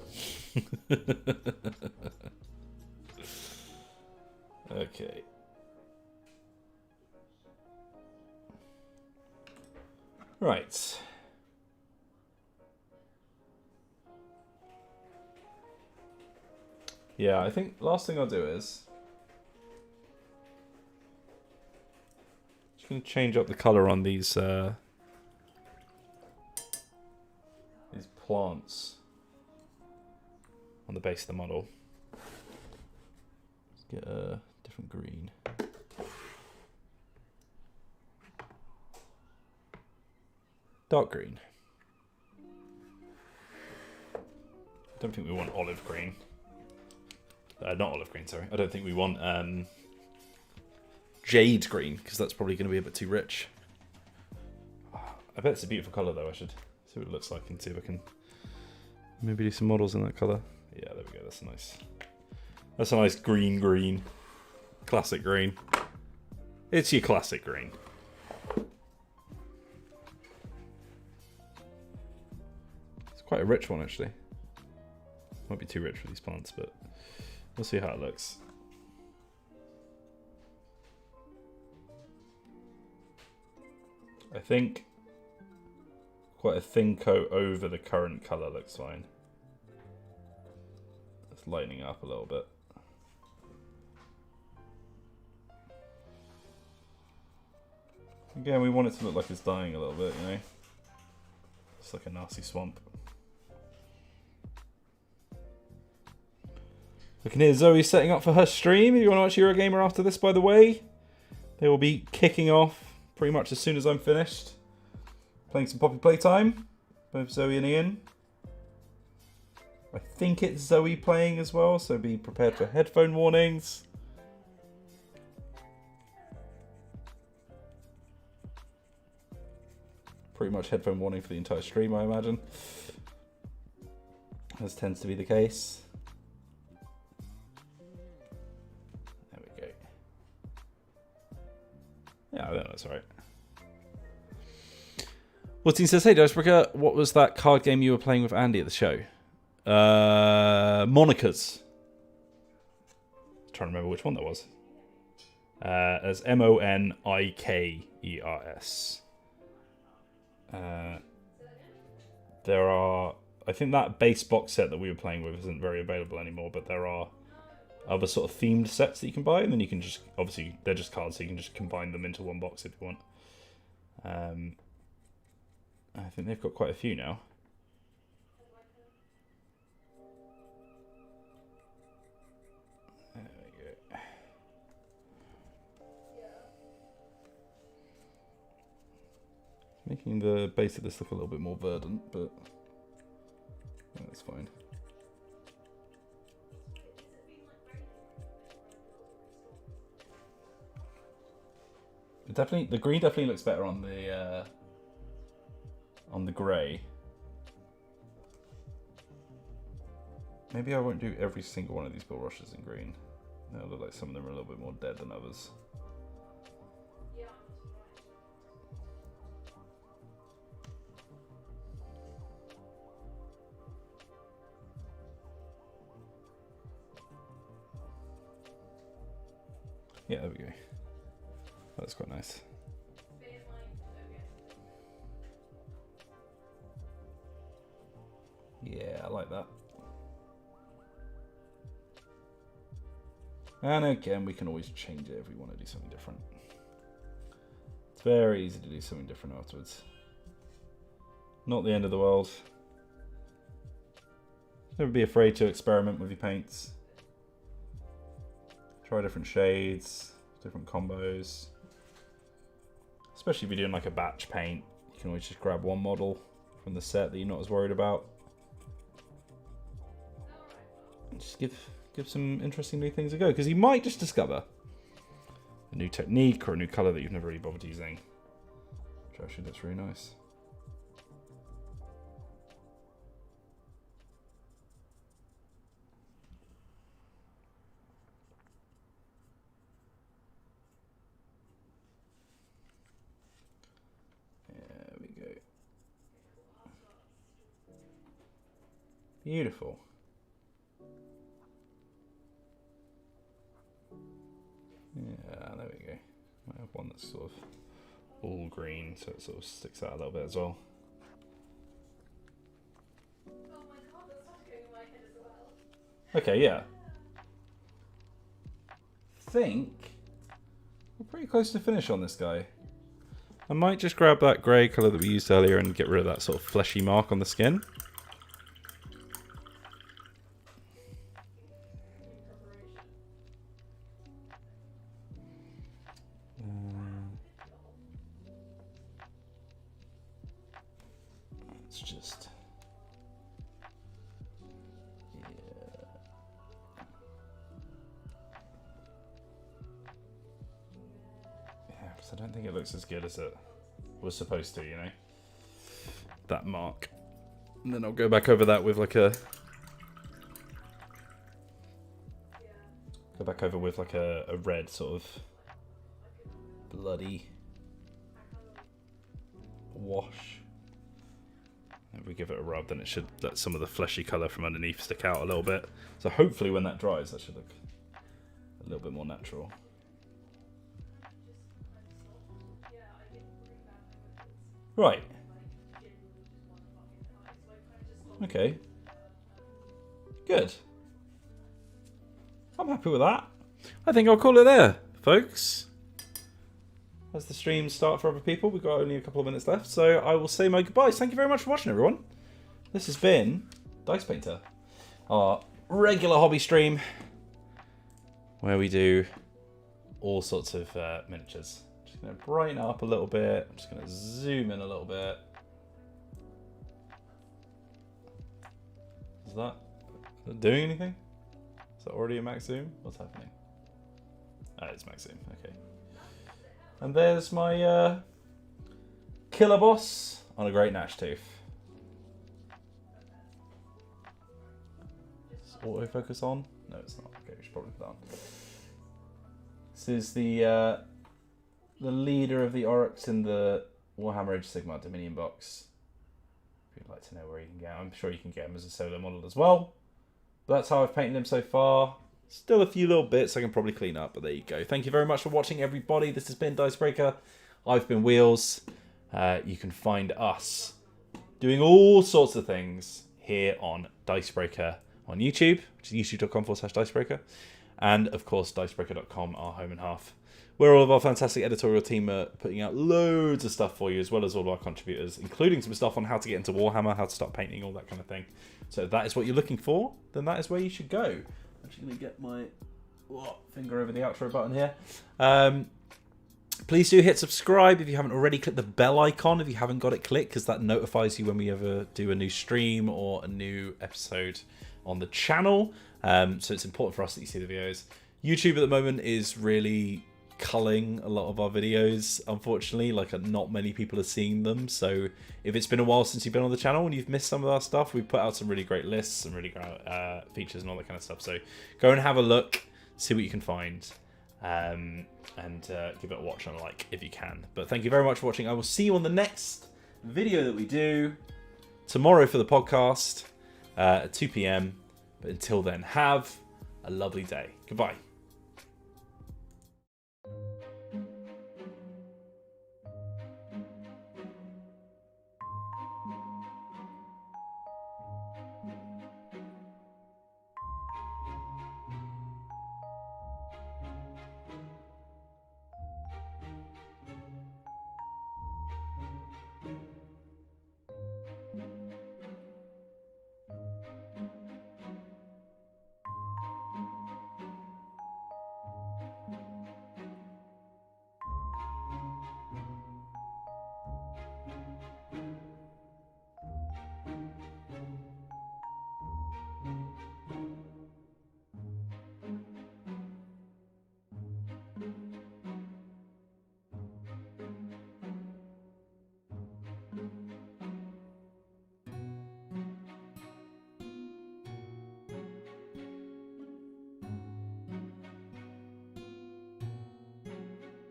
Okay. Right. Yeah, I think last thing I'll do is just going to change up the color on these plants on the base of the model. Let's get a different green. Dark green. I don't think we want olive green. Not olive green, sorry. I don't think we want jade green, because that's probably going to be a bit too rich. I bet it's a beautiful colour, though. I should see what it looks like and see if I can maybe do some models in that colour. Yeah, there we go. That's a nice green. Classic green. It's your classic green. It's quite a rich one, actually. Might be too rich for these plants, but we'll see how it looks. I think quite a thin coat over the current colour looks fine. It's lightening up a little bit. Again, we want it to look like it's dying a little bit, you know? It's like a nasty swamp. I can hear Zoe setting up for her stream. If you want to watch Eurogamer after this, by the way, they will be kicking off pretty much as soon as I'm finished. Playing some Poppy Playtime, both Zoe and Ian. I think it's Zoe playing as well, so be prepared for headphone warnings. Pretty much headphone warning for the entire stream, I imagine. As tends to be the case. There we go. Yeah, I think that's alright. Watine says, hey Dicebreaker, what was that card game you were playing with Andy at the show? Monikers. I'm trying to remember which one that was. As Monikers. There are, I think that base box set that we were playing with isn't very available anymore, but there are other sort of themed sets that you can buy, and then you can just, obviously they're just cards, so you can just combine them into one box if you want. I think they've got quite a few now. There we go. Making the base of this look a little bit more verdant, but that's fine. But definitely, the green definitely looks better on the grey. Maybe I won't do every single one of these bulrushes in green. They'll look like some of them are a little bit more dead than others. Yeah, there we go. That's quite nice. Yeah, I like that. And again, we can always change it if we want to do something different. It's very easy to do something different afterwards. Not the end of the world. Never be afraid to experiment with your paints. Try different shades, different combos. Especially if you're doing like a batch paint, you can always just grab one model from the set that you're not as worried about. And just give some interesting new things a go, because you might just discover a new technique or a new colour that you've never really bothered using, which actually looks really nice. There we go. Beautiful. Yeah, there we go. I have one that's sort of all green, so it sort of sticks out a little bit as well. Okay, yeah. I think we're pretty close to finish on this guy. I might just grab that grey colour that we used earlier and get rid of that sort of fleshy mark on the skin. It's just... yeah. Yeah, because I don't think it looks as good as it was supposed to, you know? That mark. And then I'll go back over that with like a... go back over with like a red sort of bloody wash. If we give it a rub, then it should let some of the fleshy colour from underneath stick out a little bit. So hopefully when that dries, that should look a little bit more natural. Right. Okay. Good. I'm happy with that. I think I'll call it there, folks. As the stream start for other people, we've got only a couple of minutes left, so I will say my goodbyes. Thank you very much for watching, everyone. This has been Dicepainter, our regular hobby stream, where we do all sorts of miniatures. Just going to brighten it up a little bit. I'm just going to zoom in a little bit. Is that doing anything? Is that already a max zoom? What's happening? Oh, it's max zoom. Okay. And there's my killer boss on a great Gnash tooth. Is autofocus on? No, it's not. Okay, we should probably put that on. This is the leader of the Orruks in the Warhammer Age of Sigmar Dominion box. If you'd like to know where you can get him, I'm sure you can get him as a solo model as well. But that's how I've painted him so far. Still a few little bits I can probably clean up, but there you go. Thank you very much for watching, everybody. This has been Dicebreaker. I've been Wheels. You can find us doing all sorts of things here on Dicebreaker on YouTube, which is youtube.com/Dicebreaker. And, of course, Dicebreaker.com, our home and half, where all of our fantastic editorial team are putting out loads of stuff for you, as well as all of our contributors, including some stuff on how to get into Warhammer, how to start painting, all that kind of thing. So if that is what you're looking for, then that is where you should go. I'm actually going to get my finger over the outro button here. Please do hit subscribe if you haven't already. Click the bell icon if you haven't got it clicked, because that notifies you when we ever do a new stream or a new episode on the channel. So it's important for us that you see the videos. YouTube at the moment is really culling a lot of our videos, unfortunately. Like, not many people are seeing them. So if it's been a while since you've been on the channel and you've missed some of our stuff, we put out some really great lists and really great features and all that kind of stuff. So go and have a look, see what you can find, and give it a watch and a like if you can. But thank you very much for watching. I will see you on the next video that we do tomorrow for the podcast at 2 PM. But until then, have a lovely day. Goodbye.